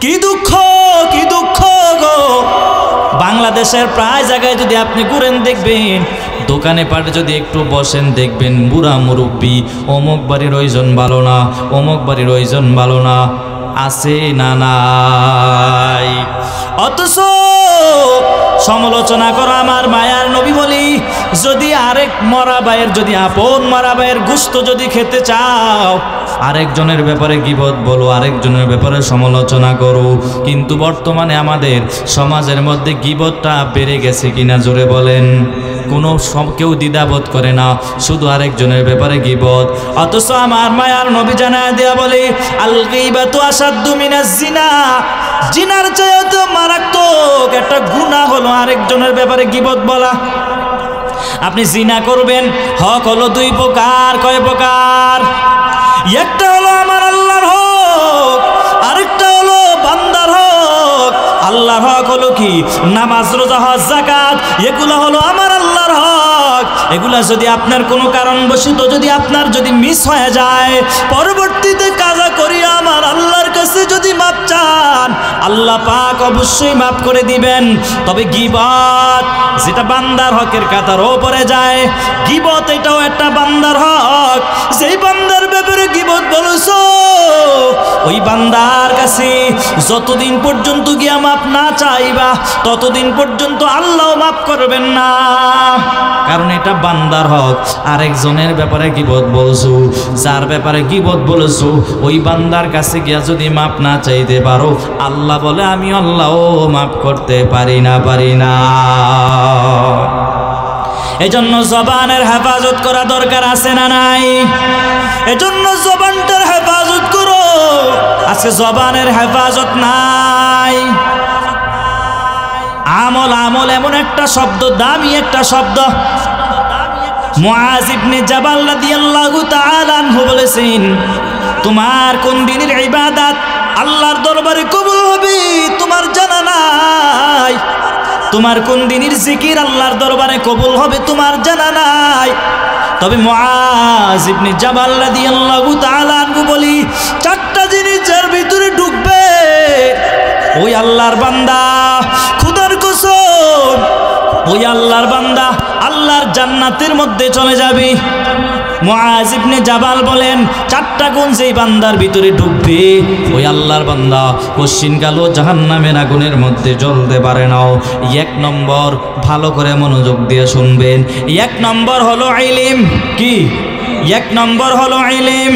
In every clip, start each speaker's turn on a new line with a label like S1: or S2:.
S1: কি দুঃখ, কি দুঃখ গো। বাংলাদেশের প্রায় জায়গায় যদি আপনি ঘুরেন দেখবেন, দোকানে পাটে যদি একটু বসেন দেখবেন বুড়া মুরব্বী, অমুক বাড়ির ওইজন ভালো না, অমুক বাড়ির ওইজন ভালো না, আছে না নাই। অথচ সমালোচনা করো আমার মায়ার নবী বলি, যদি আরেক মরা ভাইয়ের, যদি আপন মরা ভাইয়ের গোশত যদি খেতে চাও, আরেকজনের ব্যাপারে গীবত বলো, আরেকজনের ব্যাপারে সমালোচনা করো। কিন্তু বর্তমানে আমাদের সমাজের মধ্যে গীবতটা বেড়ে গেছে কিনা জোরে বলেন? কোনো কেউ দ্বিধাবোধ করে না, শুধু আরেকজনের ব্যাপারে গীবত। অথচ আমার মায়ার নবী জানায় দেয়া বলে, আল গীবাতু আসাদ্দু মিনাজ জিনা, জিনার চেয়েও মারাত্মক একটা গুনাহ হলো আরেকজনের ব্যাপারে গীবত বলা। আপনি জিনা করবেন, হক হলো দুই প্রকার। কয় প্রকার? একটা হলো আমার আল্লাহর হক, আরেকটা হলো বান্দার হক। আল্লাহর হক হলো কি? নামাজ, রোজা, হজ, যাকাত, এগুলো হলো আমার আল্লাহর হক। এগুলা যদি আপনার কোনো কারণবশত যদি আপনার যদি মিস হয়ে যায়, পরবর্তীতে কাজা করিয়া আমার আল্লাহর কাছে যদি মাপ চান, আল্লাহ পাক অবশ্যই মাফ করে দিবেন। তবে গীবত যেটা বান্দার হকের কাতার ওপরে যায়, গীবত এটাও একটা বান্দার হক। যেই বান্দার ব্যাপারে গীবত বলছো, ওই বান্দার কাছে যতদিন পর্যন্ত গিয়া মাপ না চাইবা, ততদিন পর্যন্ত আল্লাহ মাফ করবেন না, কারণ এটা বান্দার হক। আরেকজনের ব্যাপারে গীবত বলছো, যার ব্যাপারে গীবত বলেছো, ওই বান্দার কাছে গিয়া যদি মাপ না চাইতে পারো, আল্লাহ বলে আমি আল্লাহও মাফ করতে পারি না। এজন্য জবানের হেফাজত করা দরকার আছে না নাই? এজন্য জবানটার হেফাজত করো। আজকে জবানের হেফাজত নাই। আমল, আমল এমন একটা শব্দ, দামি একটা শব্দ। মুআজ ইবনে জাবাল রাদিয়াল্লাহু তাআলা আনহু বলেছেন, তোমার কোন দিনের ইবাদত আল্লাহর দরবারে কবুল হবে তোমার জানা নাই। তোমার কোন দিনের জিকির আল্লাহর দরবারে কবুল হবে তোমার জানা নাই। তবে মুআজ ইবনে জাবাল রাদিয়াল্লাহু তাআলা আনহু বলি, চারটা জিনিস যার ভিতরে ঢুকবে, ওই আল্লাহর বান্দা, খোদার কসম, ওই আল্লাহর বান্দা আল্লাহর জান্নাতের মধ্যে চলে যাবে। মুআজ ইবনে জাবাল বলেন, চারটা গুণ যেই বান্দার ভিতরে ঢুকবে, ওই আল্লাহর বান্দা কশিনকালও জাহান্নামের আগুনের মধ্যে জ্বলতে পারে না। এক নম্বর, ভালো করে মনোযোগ দিয়ে শুনবেন, এক নম্বর হলো ইলম। কি? এক নম্বর হলো ইলম।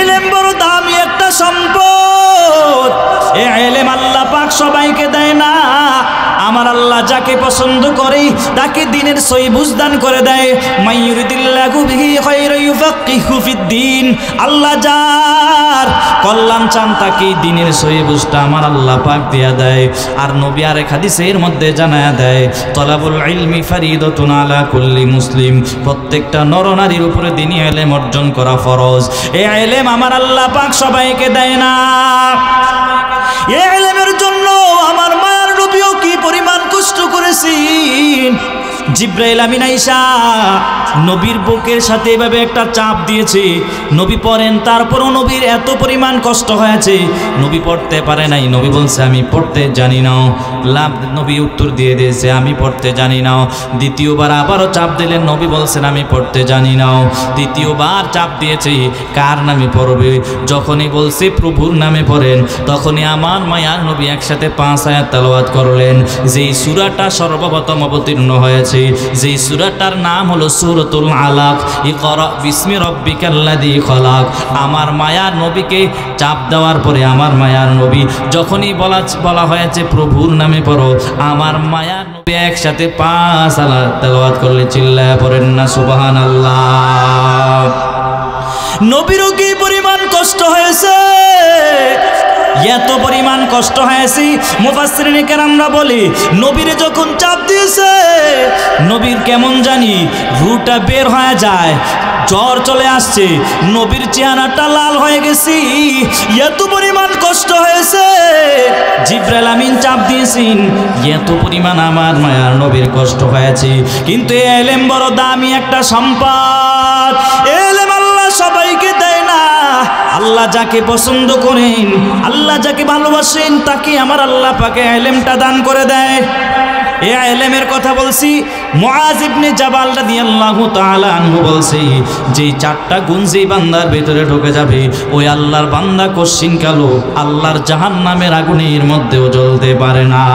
S1: ইলম বড় দামি একটা সম্পদ। এই ইলম আল্লাহ পাক সবাইকে দেয় না। আমার আল্লাহ যাকে পছন্দ করে তাকে দ্বীনের সহি বুঝদান করে দেয়। মাইয়ুরিদিল্লাহু বিহি খায়রান ইউফাক্কিহু ফিদ্দীন। আল্লাহ যার কল্যাণ চান তাকে দ্বীনের সহি বুঝটা আমার আল্লাহ পাক দিয়া দেয়। আর নবী আরেক হাদিসের মধ্যে জানায়া দেয়, তলাবুল ইলমি ফারিদাতুন আলা কুল্লি মুসলিম। প্রত্যেকটা নরনারীর উপরে দ্বীনি ইলম অর্জন করা ফরজ। এই ইলম আমার আল্লাহ পাক সবাইকে দেয় না। এই ইলমের জন্য আমার মায়ের নবীও কি পরিমাণ কষ্ট করেছেন। জিব্রাইল আমিন আয়েশা নবীর বুকের সাথে এভাবে একটা চাপ দিয়েছে, নবী পড়েন, তারপরও নবীর এত পরিমাণ কষ্ট হয়েছে, নবী পড়তে পারে নাই। নবী বলছে আমি পড়তে জানি না। নবী উত্তর দিয়ে দিয়েছে আমি পড়তে জানি না। দ্বিতীয়বার আবারও চাপ দিলেন, নবী বলছেন আমি পড়তে জানি না। তৃতীয়বার চাপ দিয়েছে, কার নামে পড়বে? যখনই বলছে প্রভুর নামে পড়েন, তখনই আমার মায়ার নবী একসাথে 5 আয়াত তেলাওয়াত করলেন। যেই সূরাটা সর্বপ্রথম অবতীর্ণ হয়েছে, যেই সূরাটার নাম হলো সূরাতুল আলাক। ইকরা বিসমি রাব্বিকাল্লাযী খালাক। আমার মায়ার নবীকে চাপ দেওয়ার পরে আমার মায়ার নবী যখনই বলা হয়েছে প্রভুর নামে পড়ো, আমার মায়ার নবী একসাথে 5 আয়াত তেলাওয়াত করলে চিল্লায়া পড়েন না সুবহানাল্লাহ। নবীরও কি পরিমাণ কষ্ট হয়েছে, এত পরিমাণ কষ্ট হয়েছে। মুফাসসিরিনে কেরামরা বলে, নবীরে যখন চাপ দিয়েছে, নবীর কেমন জানি রুটা বের হয়ে যায়, জ্বর চলে আসছে, নবীর চেহারাটা লাল হয়ে গেছে, এত পরিমাণ কষ্ট হয়েছে। জিব্রাইল আমিন চাপ দিয়েছেন, এত পরিমাণ আমার মায়ার নবীর কষ্ট হয়েছে। কিন্তু এই ইলম বড় দামি একটা সম্পদ। ইলম আল্লাহ সবাইকে দেয় না। আল্লাহ যাকে পছন্দ করেন, আল্লাহ যাকে ভালোবাসেন, তাকে আমার আল্লাহ পাকে ইলমটা দান করে দেয়। এই ইলমের কথা বলছি। মুআজ ইবনে জাবাল রাদিয়াল্লাহু তাআলা আনহু বলছে, যে চারটা গুণ যেই বান্দার ভিতরে ঢুকে যাবে, ওই আল্লাহর বান্দা কশিন কালো আল্লাহর জাহান্নামের আগুনের মধ্যেও জ্বলতে পারে না।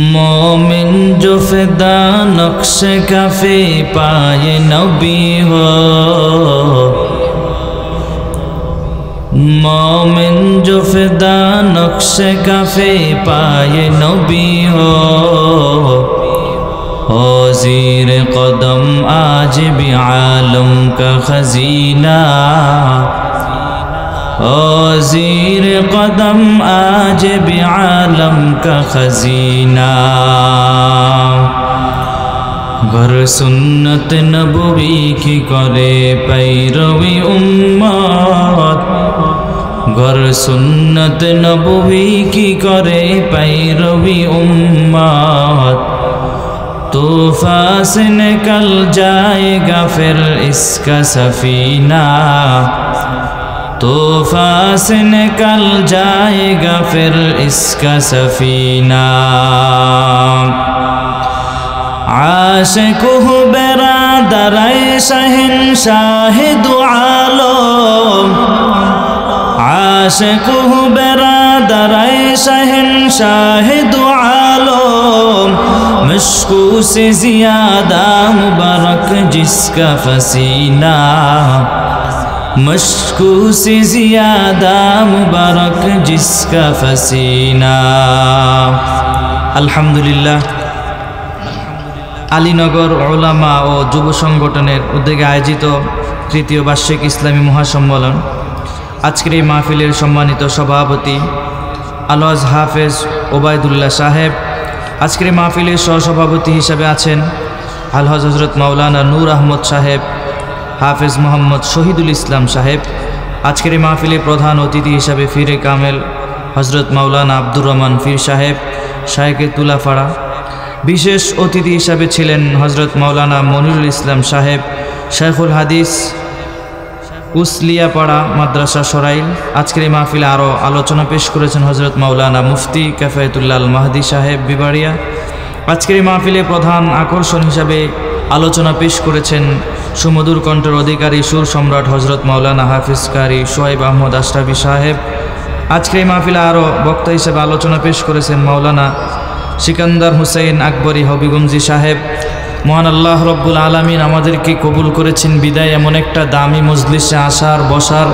S1: मोमिन जो फिदा नक्श काफे पाए नबी हो, मोमिन जो फिदा नक्श काफे पाए नबी हो, ज़ीर कदम आज भी आलम का खजीना, ज़ीर कदम आज भी आलम का खजीना। घर सुन्नत नबवी की करे पैरवी उम्मत, घर सुन्नत नबवी की करे पैरवी उम्मत, तूफ़ान से निकल जाएगा फिर इसका सफीना, तूफ़ान से निकल जाएगा फिर इसका सफीना। आशिक़ हूँ बिरादर-ए शहंशाह दो आलम, आशिक़ हूँ बिरादर-ए शहंशाह दो आलम, मुश्को से ज़्यादा मुबारक जिसका फसीना, मुश्को से ज़्यादा मुबारक जिसका फसीना। আলহামদুলিল্লাহ। আলীনগর উলামা ও যুব সংগঠনের উদ্যোগে আয়োজিত তৃতীয় বার্ষিক ইসলামী মহাসম্মেলন, আজকের এই মাহফিলের সম্মানিত সভাপতি আলহাজ হাফেজ ওবায়দুল্লাহ সাহেব, আজকের এই মাহফিলের সহসভাপতি হিসাবে আছেন আলহাজ হজরত মাওলানা নূর আহমদ সাহেব, হাফেজ মোহাম্মদ শহীদুল ইসলাম সাহেব, আজকের এই মাহফিলে প্রধান অতিথি হিসাবে ফিরে কামেল হজরত মাওলানা আব্দুর রহমান ফির সাহেব, শায়েখে তুলাপাড়া। বিশেষ অতিথি হিসাবে ছিলেন হজরত মাওলানা মনিরুল ইসলাম সাহেব, শাইখুল হাদিস উসলিয়াপাড়া মাদ্রাসা সরাইল। আজকের এই মাহফিলে আরও আলোচনা পেশ করেছেন হজরত মাওলানা মুফতি কাফায়েতুল্লাহ আল মাহদি সাহেব বিবাড়িয়া। আজকের এই মাহফিলে প্রধান আকর্ষণ হিসাবে আলোচনা পেশ করেছেন সুমধুর কণ্ঠের অধিকারী সুর সম্রাট হজরত মাওলানা হাফিজ কারি সোহাইব আহমদ আশরাফি সাহেব। আজকের এই মাহফিলে আরও বক্তা হিসেবে আলোচনা পেশ করেছেন মাওলানা সিকান্দার হুসাইন আকবরী হবিগঞ্জি সাহেব। মহান আল্লাহ রব্বুল আলামিন আমাদেরকে কবুল করেছেন বিদায় এমন একটা দামি মজলিসে আসার, বসার,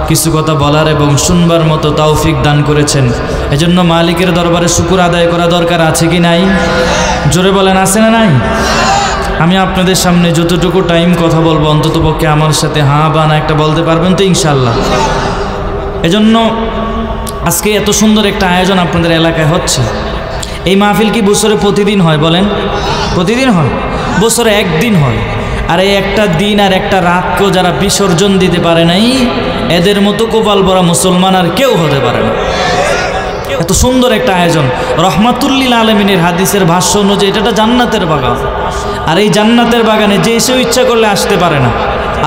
S1: কিছু কথা বলার এবং শুনবার মতো তৌফিক দান করেছেন। এজন্য মালিকের দরবারে শুকর আদায় করা দরকার আছে কি নাই? জোরে বলেন, আছে না নাই? আমি আপনাদের সামনে যতটুকু টাইম কথা বলবো, অন্ততপক্ষে আমার সাথে হাঁ বা না একটা বলতে পারবেন তো ইনশাল্লাহ। এজন্য আজকে এত সুন্দর একটা আয়োজন আপনাদের এলাকায় হচ্ছে। এই মাহফিল কি বছরে প্রতিদিন হয় বলেন? প্রতিদিন হয়? বছরে একদিন হয়। আর এই একটা দিন আর একটা রাতকেও যারা বিসর্জন দিতে পারে নাই, এদের মতো কপাল ভরা মুসলমান আর কেউ হতে পারে না। এত সুন্দর একটা আয়োজন, রহমাতুল্লিল আলমিনের হাদিসের ভাষ্য অনুযায়ী এটা জান্নাতের বাগান। আর এই জান্নাতের বাগানে যে সেও ইচ্ছা করলে আসতে পারে না।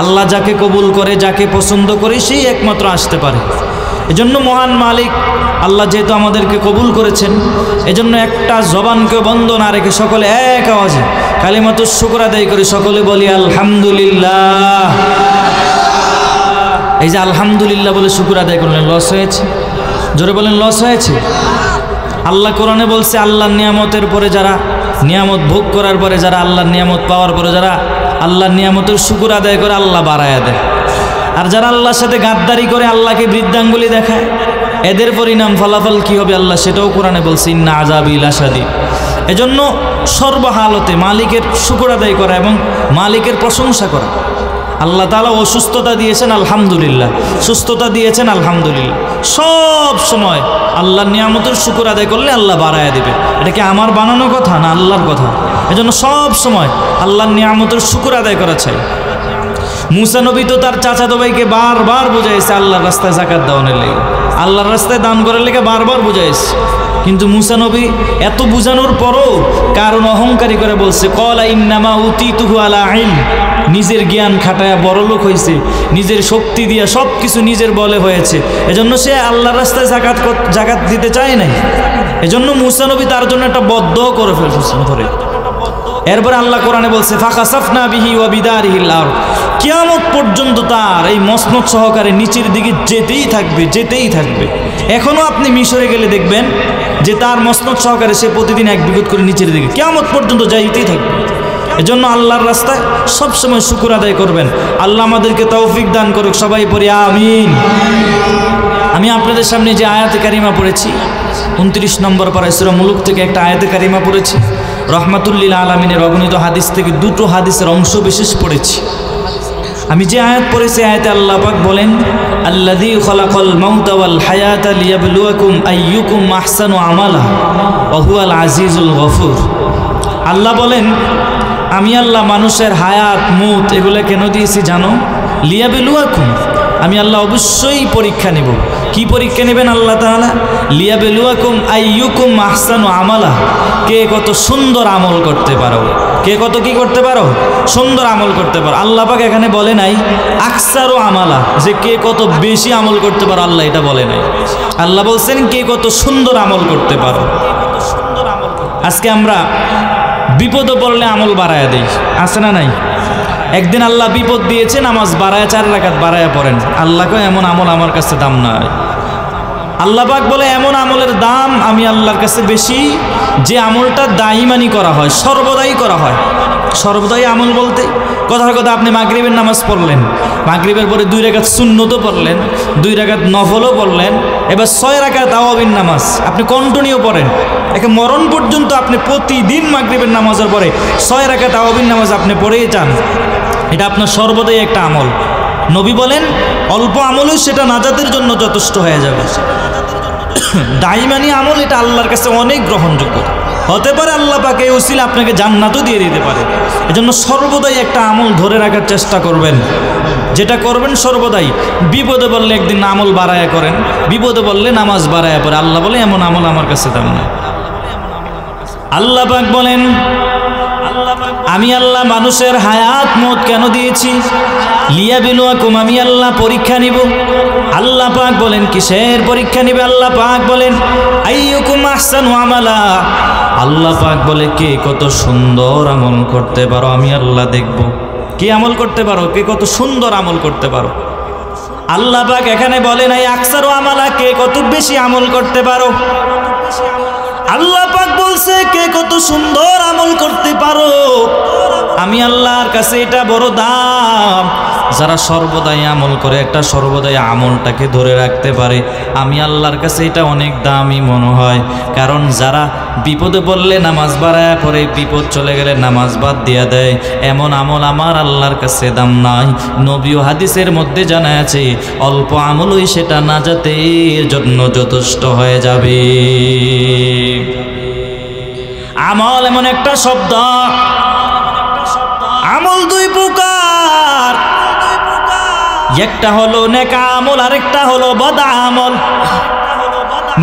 S1: আল্লাহ যাকে কবুল করে, যাকে পছন্দ করে, সেই একমাত্র আসতে পারে। এজন্য মহান মালিক আল্লাহ যেহেতু আমাদেরকে কবুল করেছেন, এজন্য একটা জবানকে বন্ধ না রেখে সকলে এক আওয়াজে কালিমাতুশ শুকর আদায় করে সকলে বলি আলহামদুলিল্লাহ। এই যে আলহামদুলিল্লাহ বলে শুকর আদায় করলেন, লস হয়েছে? জোরে বলেন, লস হয়েছে? আল্লাহ কোরআনে বলছে, আল্লাহর নিয়ামতের পরে যারা, নিয়ামত ভোগ করার পরে যারা, আল্লাহর নিয়ামত পাওয়ার পরে যারা আল্লাহর নিয়ামতের শুকর আদায় করে, আল্লাহ বাড়ায়া দেয়। আর যারা আল্লাহর সাথে গাদ্দারি করে, আল্লাহকে বৃদ্ধাঙ্গুলি দেখায়, এদের পরিণাম ফলাফল কি হবে আল্লাহ সেটাও কোরআনে বলছে, ইন্না আযাবি লাশাদীদ। এজন্য সর্বহালতে মালিকের শুকর আদায় করা এবং মালিকের প্রশংসা করা। আল্লাহ তাআলা অসুস্থতা দিয়েছেন, আলহামদুলিল্লাহ। সুস্থতা দিয়েছেন, আলহামদুলিল্লাহ। সব সময় আল্লাহর নিয়ামতের শুকর আদায় করলে আল্লাহ বাড়ায়া দিবে। এটা কি আমার বানানো কথা না আল্লাহর কথা? এজন্য সব সময় আল্লাহর নিয়ামতের শুকর আদায় করা চাই। মুসা নবী তো তার চাচাতো ভাইকে বারবার বুঝাইছে আল্লাহর রাস্তায় যাকাত দেওয়ানোর লেগে, আল্লাহর রাস্তায় দান করার লেগে বারবার বুঝাইছে। কিন্তু মুসা নবী এত বুঝানোর পরও কারণ অহংকারী করে বলছে ক্বালা ইন্নামা উতীতুহু আলা ইলম, নিজের জ্ঞান খাটায়া বড়লোক হয়েছে, নিজের শক্তি দিয়া সব কিছু নিজের বলে হয়েছে, এজন্য সে আল্লাহর রাস্তায় জাকাত দিতে চায় নাই। এজন্য মুসা নবী তার জন্য একটা বদদোয়া করে ফেলছেন ধরে। এরপরে আল্লাহ কোরআনে বলছে ফাখাসাফনা বিহি ওয়া বিদারিহিল আরদ, কিয়ামত পর্যন্ত তার এই মসনদ সহকারে নিচের দিকে যেতেই থাকবে, যেতেই থাকবে। এখনো আপনি মিশরে গেলে দেখবেন যে তার মসনদ সহকারে সে প্রতিদিন এক বিঘত করে নিচের দিকে কিয়ামত পর্যন্ত যাইতেই থাকবে। এজন্য আল্লাহর রাস্তায় সবসময় শুকর আদায় করবেন। আল্লাহ আমাদেরকে তৌফিক দান করুক, সবাই পড়ি আমিন। আমি আপনাদের সামনে যে আয়াতে কারিমা পড়েছি 29 নম্বর পারা সূরা মুলুক থেকে একটা আয়াতে কারিমা পড়েছি, রহমাতুল্লিল আলামিনের অগণিত হাদিস থেকে দুটো হাদিসের অংশ বিশেষ পড়েছি। আমি যে আয়াত পড়েছি আয়াতে আল্লাহ পাক বলেন আল্লাযী খালাকাল মাউতা ওয়াল হায়াতা লিয়াবলুয়াকুম আইয়ুকুম আহসানু আমালা ওয়া হুয়াল আজিজুল গফুর। আল্লাহ বলেন আমি আল্লাহ মানুষের হায়াত মউত এগুলো কেন দিয়েছি জানো? লিয়াবলুয়াকুম, আমি আল্লাহ অবশ্যই পরীক্ষা নেব। কি পরীক্ষা নেবেন আল্লাহ তাআলা? লিয়াবলুয়াকুম আইয়ুকুম আহসানু আমালা, কে কত সুন্দর আমল করতে পারো, কে কত কি করতে পারো, সুন্দর আমল করতে পারো। আল্লাহ পাক এখানে বলে নাই আকসারু আমালা, যে কে কত বেশি আমল করতে পারো, আল্লাহ এটা বলে নাই। আল্লাহ বলছেন কে কত সুন্দর আমল করতে পারো। আজকে আমরা বিপদে পড়লে আমল বাড়ায়া দেই, আছে না নাই? একদিন আল্লাহ বিপদ দিয়েছে, নামাজ বাড়ায়া 4 রাকাত বাড়ায়া পড়েন। আল্লাহ কয় এমন আমল আমার কাছে দাম নাই। আল্লাহ পাক বলে এমন আমলের দাম আমি আল্লাহর কাছে বেশি যে আমলটা দাইমানি করা হয়, সর্বদাই করা হয়। সর্বদাই আমল বলতে কথার কথা আপনি মাগরিবের নামাজ পড়লেন, মাগরিবের পরে 2 রাকাত সুন্নতও পড়লেন, 2 রাকাত নফলও পড়লেন, এবার 6 রাকাত তাওয়াবিন নামাজ আপনি কন্টিনিউ পড়েন, একে মরণ পর্যন্ত আপনি প্রতিদিন মাগরিবের নামাজের পরে 6 রাকাত তাওয়াবিন নামাজ আপনি পড়েই যান, এটা আপনার সর্বদাই একটা আমল। নবী বলেন অল্প আমলও সেটা নাজাতের জন্য যথেষ্ট হয়ে যাবে। দাইমানি আমল এটা আল্লাহর কাছে অনেক গ্রহণযোগ্য হতে পারে, আল্লাহ পাক এই উসিলা আপনাকে জান্নাতও দিয়ে দিতে পারে। এজন্য সর্বদাই একটা আমল ধরে রাখার চেষ্টা করবেন, যেটা করবেন সর্বদাই। বিপদে বললে একদিন আমল বাড়ায়া করেন, বিপদে বললে নামাজ বাড়ায়া পড়ে। আল্লাহ বলে এমন আমল আমার কাছে দাম না। আল্লাহ পাক বলেন আমি আল্লাহ মানুষের হায়াত মত কেন দিয়েছি? লিয়াবলুয়াকুম, আমি আল্লাহ পরীক্ষা নিব। আল্লাহ পাক বলেন কিসের পরীক্ষা নিবে? আল্লাহ পাক বলেন আইয়ুকুম আহসানু আমালা, আল্লাহ পাক বলে কে কত সুন্দর আমল করতে পারো আমি আল্লাহ দেখব। কি আমল করতে পারো, কে কত সুন্দর আমল করতে পারো। আল্লাহ পাক এখানে বলে নাই আকসারু আমালা, কে কত বেশি আমল করতে পারো। আল্লাহ পাক বলছে কে কত সুন্দর আমল করতে পারো। আমি আল্লাহর কাছে এটা বড় দাম। যারা সর্বদাই আমল করে, একটা সর্বদাই আমলটাকে ধরে রাখতে পারে, আমি আল্লাহর কাছে এটা অনেক দামি মনে হয়। কারণ যারা বিপদে পড়লে নামাজ বাড়ায় পড়ে, বিপদ চলে গেলে নামাজ বাদ দিয়া দেয়, এমন আমল আমার আল্লাহর কাছে দাম নাই। নবী ও হাদিসের মধ্যে জানা আছে অল্প আমলই সেটা নাজাতের জন্য যথেষ্ট হয়ে যাবে। আমল এমন একটা শব্দ, আমল 2 প্রকার, একটা হলো নেক আমল, আরেকটা হলো বদ আমল।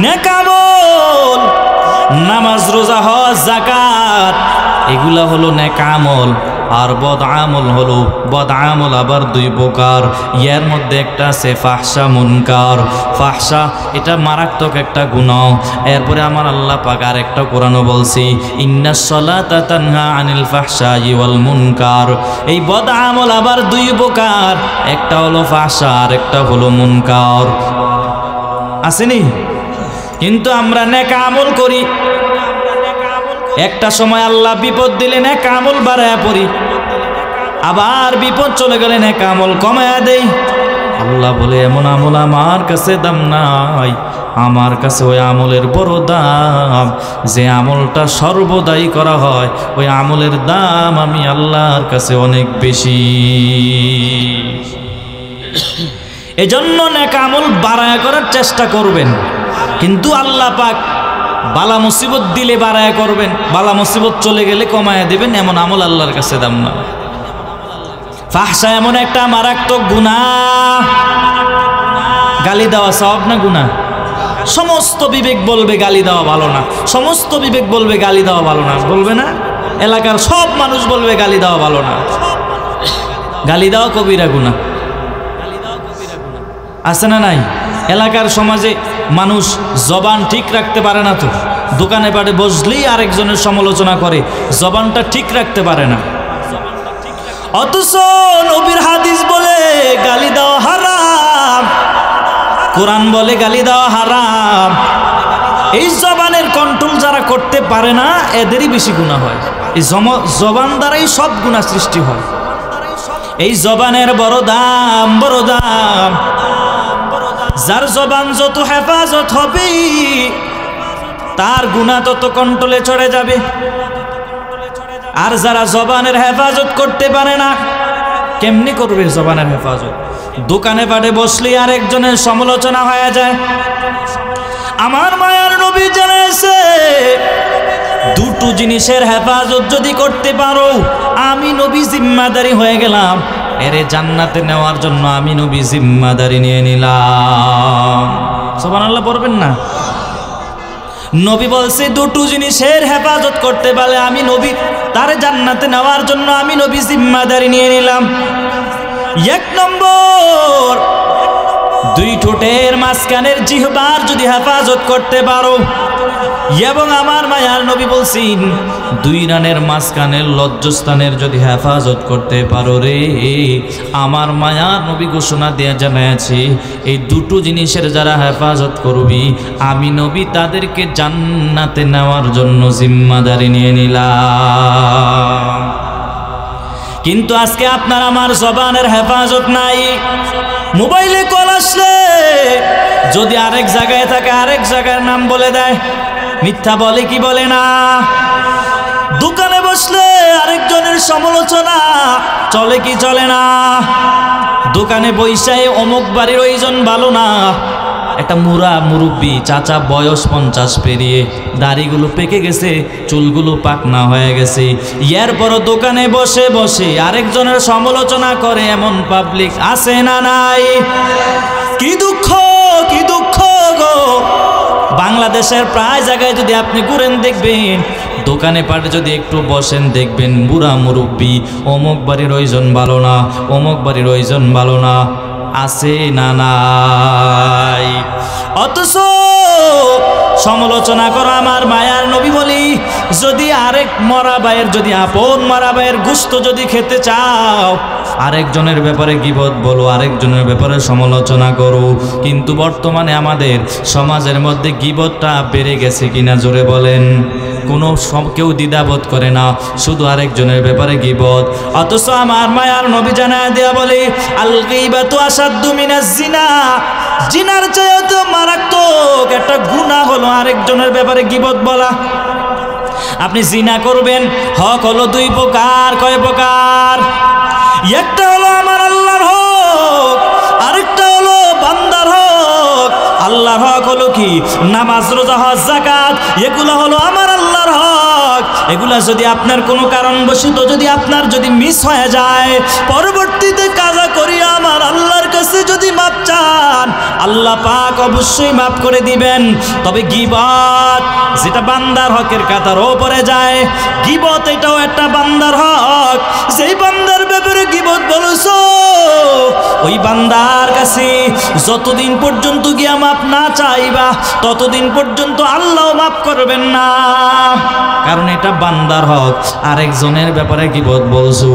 S1: নেক আমল নামাজ রোজা হজ যাকাত এগুলা হলো নেক আমল, আর বদ আমল হলো, বদ আমল আবার 2 প্রকার। এর মধ্যে একটা আছে ফাহশা মুনকার। ফাহশা এটা মারাত্মক একটা গুনাহ। এরপরে আমার আল্লাহ পাক আরেকটা কোরআনও বলছি ইন্নাস সালাতা তানহা আনিল ফাহশাই ওয়াল মুনকার। এই বদ আমল আবার 2 প্রকার, একটা হলো ফাহশা আর একটা হলো মুনকার। আসেনি? কিন্তু আমরা নেক আমল করি, একটা সময় আল্লাহ বিপদ দিলে নেক আমল বাড়ায়া পড়ি, আবার বিপদ চলে গেলে নেক আমল কমায়া দেই। আল্লাহ বলে এমন আমল আমার কাছে দাম নাই, আমার কাছে ওই আমলের বড় দাম যে আমলটা সর্বদাই করা হয়, ওই আমলের দাম আমি আল্লাহর কাছে অনেক বেশি। এজন্য নেক আমল বাড়ায়া করার চেষ্টা করবেন, কিন্তু আল্লাহ পাক বালা মুসিবত দিলে বাড়ায়া করবেন, বালা মুসিবত চলে গেলে কমায়া দেবেন, এমন আমল আল্লাহর কাছে দাম না। ফাহশা এমন একটা মারাত্মক গুনাহ। গালি দেওয়া সওয়াব না গুনাহ? সমস্ত বিবেক বলবে গালি দেওয়া ভালো না, সমস্ত বিবেক বলবে গালি দেওয়া ভালো না, বলবে না? এলাকার সব মানুষ বলবে গালি দেওয়া ভালো না। গালি দেওয়া কবিরা গুনাহ, আছে না নাই? এলাকার সমাজে মানুষ জবান ঠিক রাখতে পারে না, তো দোকানে পাটে বসলেই আরেকজনের সমালোচনা করে, জবানটা ঠিক রাখতে পারে না। অথচ নবীর হাদিস বলে গালি দেওয়া হারাম, কোরআন বলে গালি দেওয়া হারাম। এই জবানের কন্ট্রোল যারা করতে পারে না এদেরই বেশি গুনাহ হয়। এই জবান দ্বারাই সব গুনাহ সৃষ্টি হয়। এই জবানের বড় দাম, বড় দাম। যার জবান যত হেফাজত হবে তার গুনাহ তত কন্ট্রোলে চড়ে যাবে। আর যারা জবানের হেফাজত করতে পারে না, কেমনি করবে জবানের হেফাজত? দোকানে পাটে বসলে আরেকজনের সমালোচনা হয়ে যায়। আমার মায়ার নবী জানাইছে দুটো জিনিসের হেফাজত যদি করতে পারো, আমি নবী জিম্মাদারি হয়ে গেলাম, এরে জান্নাতে নেওয়ার জন্য আমি নবী জিম্মাদারি নিয়ে নিলাম। সুবহানাল্লাহ পড়বেন না? নবী বলছে দুটো জিনিসের হেফাজত করতে পারলে আমি নবী তার জান্নাতে নেওয়ার জন্য আমি নবী জিম্মাদারি নিয়ে নিলাম। এক নম্বর, দুই ঠোঁটের মাঝখানের জিহ্বার যদি হেফাজত করতে পারো, এবং আমার মায়ার নবী বলছেন দুই রানের মাঝখানের লজ্জাস্থানের যদি হেফাজত করতে পারো রে, আমার মায়ার নবী ঘোষণা দেয়া জানাইছে এই দুটো জিনিসের যারা হেফাজত করবি আমি নবী তাদেরকে জান্নাতে নেওয়ার জন্য জিম্মাদারি নিয়ে নিলাম। কিন্তু আজকে আপনার আমার জবানের হেফাজত নাই। মোবাইলে কল আসলে যদি আরেক জায়গায় থাকে আরেক জায়গার নাম বলে দেয়, মিথ্যা বলে কি বলে না? দোকানে বসলে আরেকজনের সমালোচনা চলে কি চলে না? দোকানে বৈশায় অমুক বাড়ির ওইজন ভালো না, একটা মুরব্বী চাচা বয়স 50 পেরিয়ে, দাড়িগুলো পেকে গেছে, চুলগুলো পাকনা হয়ে গেছে, এরপরও দোকানে বসে বসে আরেকজনের সমালোচনা করে এমন পাবলিক আছে না নাই? কি দুঃখ, কি দুঃখ গো! বাংলাদেশের প্রায় জায়গায় যদি আপনি ঘুরেন দেখবেন, দোকানে পাটে যদি একটু বসেন দেখবেন বুড়া মুরব্বী অমুক বাড়ির ওইজন ভালো না, অমুক বাড়ির ওইজন ভালো না, আছে না নাই? অথচ সমালোচনা করো আমার মায়ার নবী বলি, যদি আরেক মরা ভাইয়ের, যদি আপন মরা ভাইয়ের গোশত যদি খেতে চাও, আরেকজনের ব্যাপারে গীবত বলো, আরেকজনের ব্যাপারে সমালোচনা করো। কিন্তু বর্তমানে আমাদের সমাজের মধ্যে গীবতটা বেড়ে গেছে কিনা জোরে বলেন? কোনো কেউ দ্বিধাবোধ করে না, শুধু আরেকজনের ব্যাপারে গীবত। অথচ আমার মায়ার নবী জানায় দেয়া বলে আল গীবাতু আসাদ্দু মিনাজ জিনা, জিনার চাইতেও মারাত্মক একটা গুনাহ হলো আরেকজনের ব্যাপারে গীবত বলা। আপনি জিনা করবেন, হক হলো দুই প্রকার। কয় প্রকার? একটা হলো আমার আল্লাহর হক, আরেকটা হলো বান্দার হক। আল্লাহর হক হলো কি? নামাজ, রোজা, হজ, যাকাত, এগুলো হলো আমার আল্লাহর হক। এগুলা যদি আপনার কোনো কারণবশত যদি আপনার যদি মিস হয়ে যায়, পরবর্তীতে কাজা করিয়া আমার আল্লাহর কাছে যদি মাপ চান, আল্লাহ পাক অবশ্যই মাফ করে দিবেন। তবে গীবত যেটা বান্দার হকের কাতার ওপরে যায়, গীবত এটাও একটা বান্দার হক। যেই বান্দার ব্যাপারে গীবত বলছো, ওই বান্দার কাছে যতদিন পর্যন্ত গিয়া মাপ না চাইবা ততদিন পর্যন্ত আল্লাহ মাফ করবেন না, কারণ এটা বান্দার হক। আরেকজনের ব্যাপারে গীবত বলছো,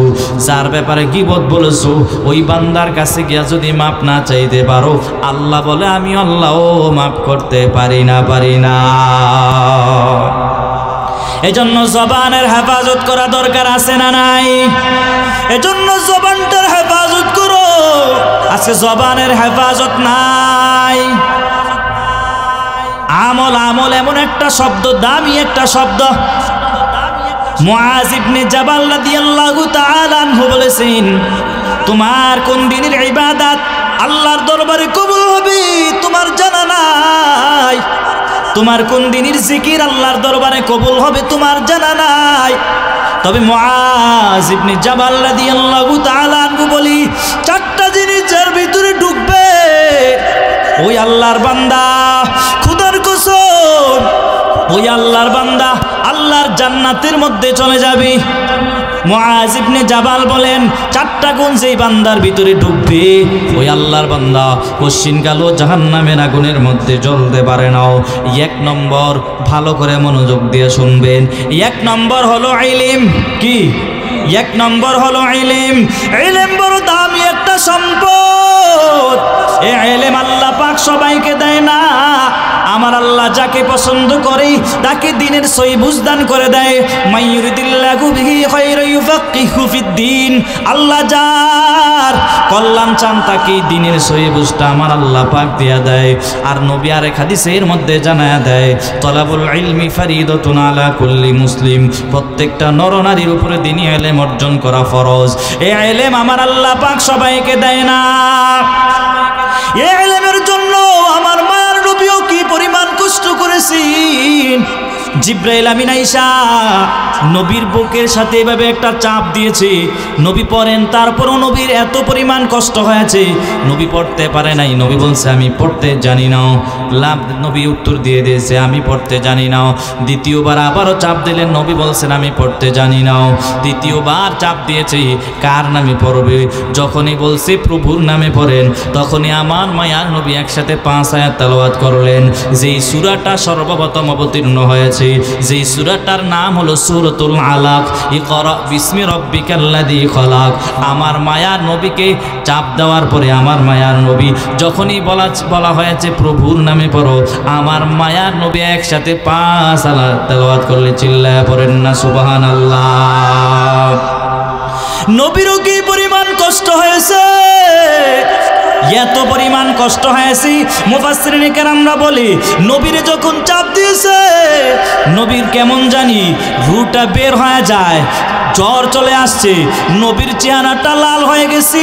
S1: যার ব্যাপারে গীবত বলেছো, ওই বান্দার কাছে গিয়া যদি মাপ না চাইতে পারো, আল্লাহ বলে আমি আল্লাহও মাফ করতে পারি না, পারি না। এজন্য জবানের হেফাজত করা দরকার আছে না নাই? এজন্য জবানটার হেফাজত করো। আজকে জবানের হেফাজত নাই। আমল, আমল এমন একটা শব্দ, দামি একটা শব্দ। মুআজ ইবনে জাবাল রাদিয়াল্লাহু তাআলা আনহু বলেছেন, তোমার কোন দিনের ইবাদত আল্লাহর দরবারে কবুল হবে তোমার জানা নাই। তোমার কোন দিনের জিকির আল্লাহর দরবারে কবুল হবে তোমার জানা নাই। তবে মুআজ ইবনে জাবাল রাদিয়াল্লাহু তাআলা আনহু বলি, চারটা জিনিসের ভিতরে ঢুকবে ওই আল্লাহর বান্দা, খোদা কসম ওই আল্লাহর বান্দা আল্লাহর জান্নাতের মধ্যে চলে যাবে। মুআজ ইবনে জাবাল বলেন, চারটা গুণ যেই বান্দার ভিতরে ঢুকবে ওই আল্লাহর বান্দা কশিনকালও জাহান্নামের আগুনের মধ্যে জ্বলতে পারে না। এক নম্বর, ভালো করে মনোযোগ দিয়ে শুনবেন, এক নম্বর হলো ইলম। কি? এক নম্বর হলো ইলম। ইলম বড় দামি একটা সম্পদ। এই ইলম আল্লাহ পাক সবাইকে দেয় না। আমার আল্লাহ যাকে পছন্দ করে তাকে দ্বীনের সহি বুঝদান করে দেয়। মাইয়ুরিদিল্লাহু বিহি খায়রান ইউফাক্কিহু ফিদ্দীন। আল্লাহ যার কল্যাণ চান তাকে দ্বীনের সহি বুঝটা আমার আল্লাহ পাক দিয়া দেয়। আর নবী আরেক হাদিসের মধ্যে জানায়া দেয়, তলাবুল ইলমি ফারিদাতুন আলা কুল্লি মুসলিম। প্রত্যেকটা নরনারীর উপরে দ্বীনি ইলম অর্জন করা ফরজ। এই ইলম আমার আল্লাহ পাক সবাইকে দেয় না। এই ইলমের জন্য আমার মায়ের নবীও কি পরিমাণ কষ্ট করেছেন। জিব্রাইল আমিন আয়েশা নবীর বুকের সাথে এভাবে একটা চাপ দিয়েছে, নবী পড়েন, তারপরও নবীর এত পরিমাণ কষ্ট হয়েছে, নবী পড়তে পারে নাই। নবী বলছে আমি পড়তে জানি না। নবী উত্তর দিয়ে দিয়েছে আমি পড়তে জানি না। দ্বিতীয়বার আবারও চাপ দিলেন, নবী বলছেন আমি পড়তে জানি না। দ্বিতীয়বার চাপ দিয়েছে, কার নামে পড়বে? যখনই বলছে প্রভুর নামে পড়েন, তখনই আমার মায়ার নবী একসাথে 5 আয়াত তেলাওয়াত করলেন। যেই সূরাটা সর্বপ্রথম অবতীর্ণ হয়েছে, যেই সূরাটার নাম হলো সূরাতুল আলাক। ইকরা বিসমি রাব্বিকাল্লাযী খালাক। আমার মায়ার নবীকে চাপ দেওয়ার পরে আমার মায়ার নবী যখনই বলা হয়েছে প্রভুর নামে পড়ো, আমার মায়ার নবী একসাথে 5 আয়াত তেলাওয়াত করলে চিল্লায়া পড়েন না সুবহানাল্লাহ। নবীরও কি পরিমাণ কষ্ট হয়েছে, এত পরিমাণ কষ্ট হয়েছে। মুফাসসিরিন কেরামরা বলে নবীরে যখন চাপ দিয়েছে নবীর কেমন জানি রুটা বের হয়ে যায়, জ্বর চলে আসছে, নবীর চেহারাটা লাল হয়ে গেছে,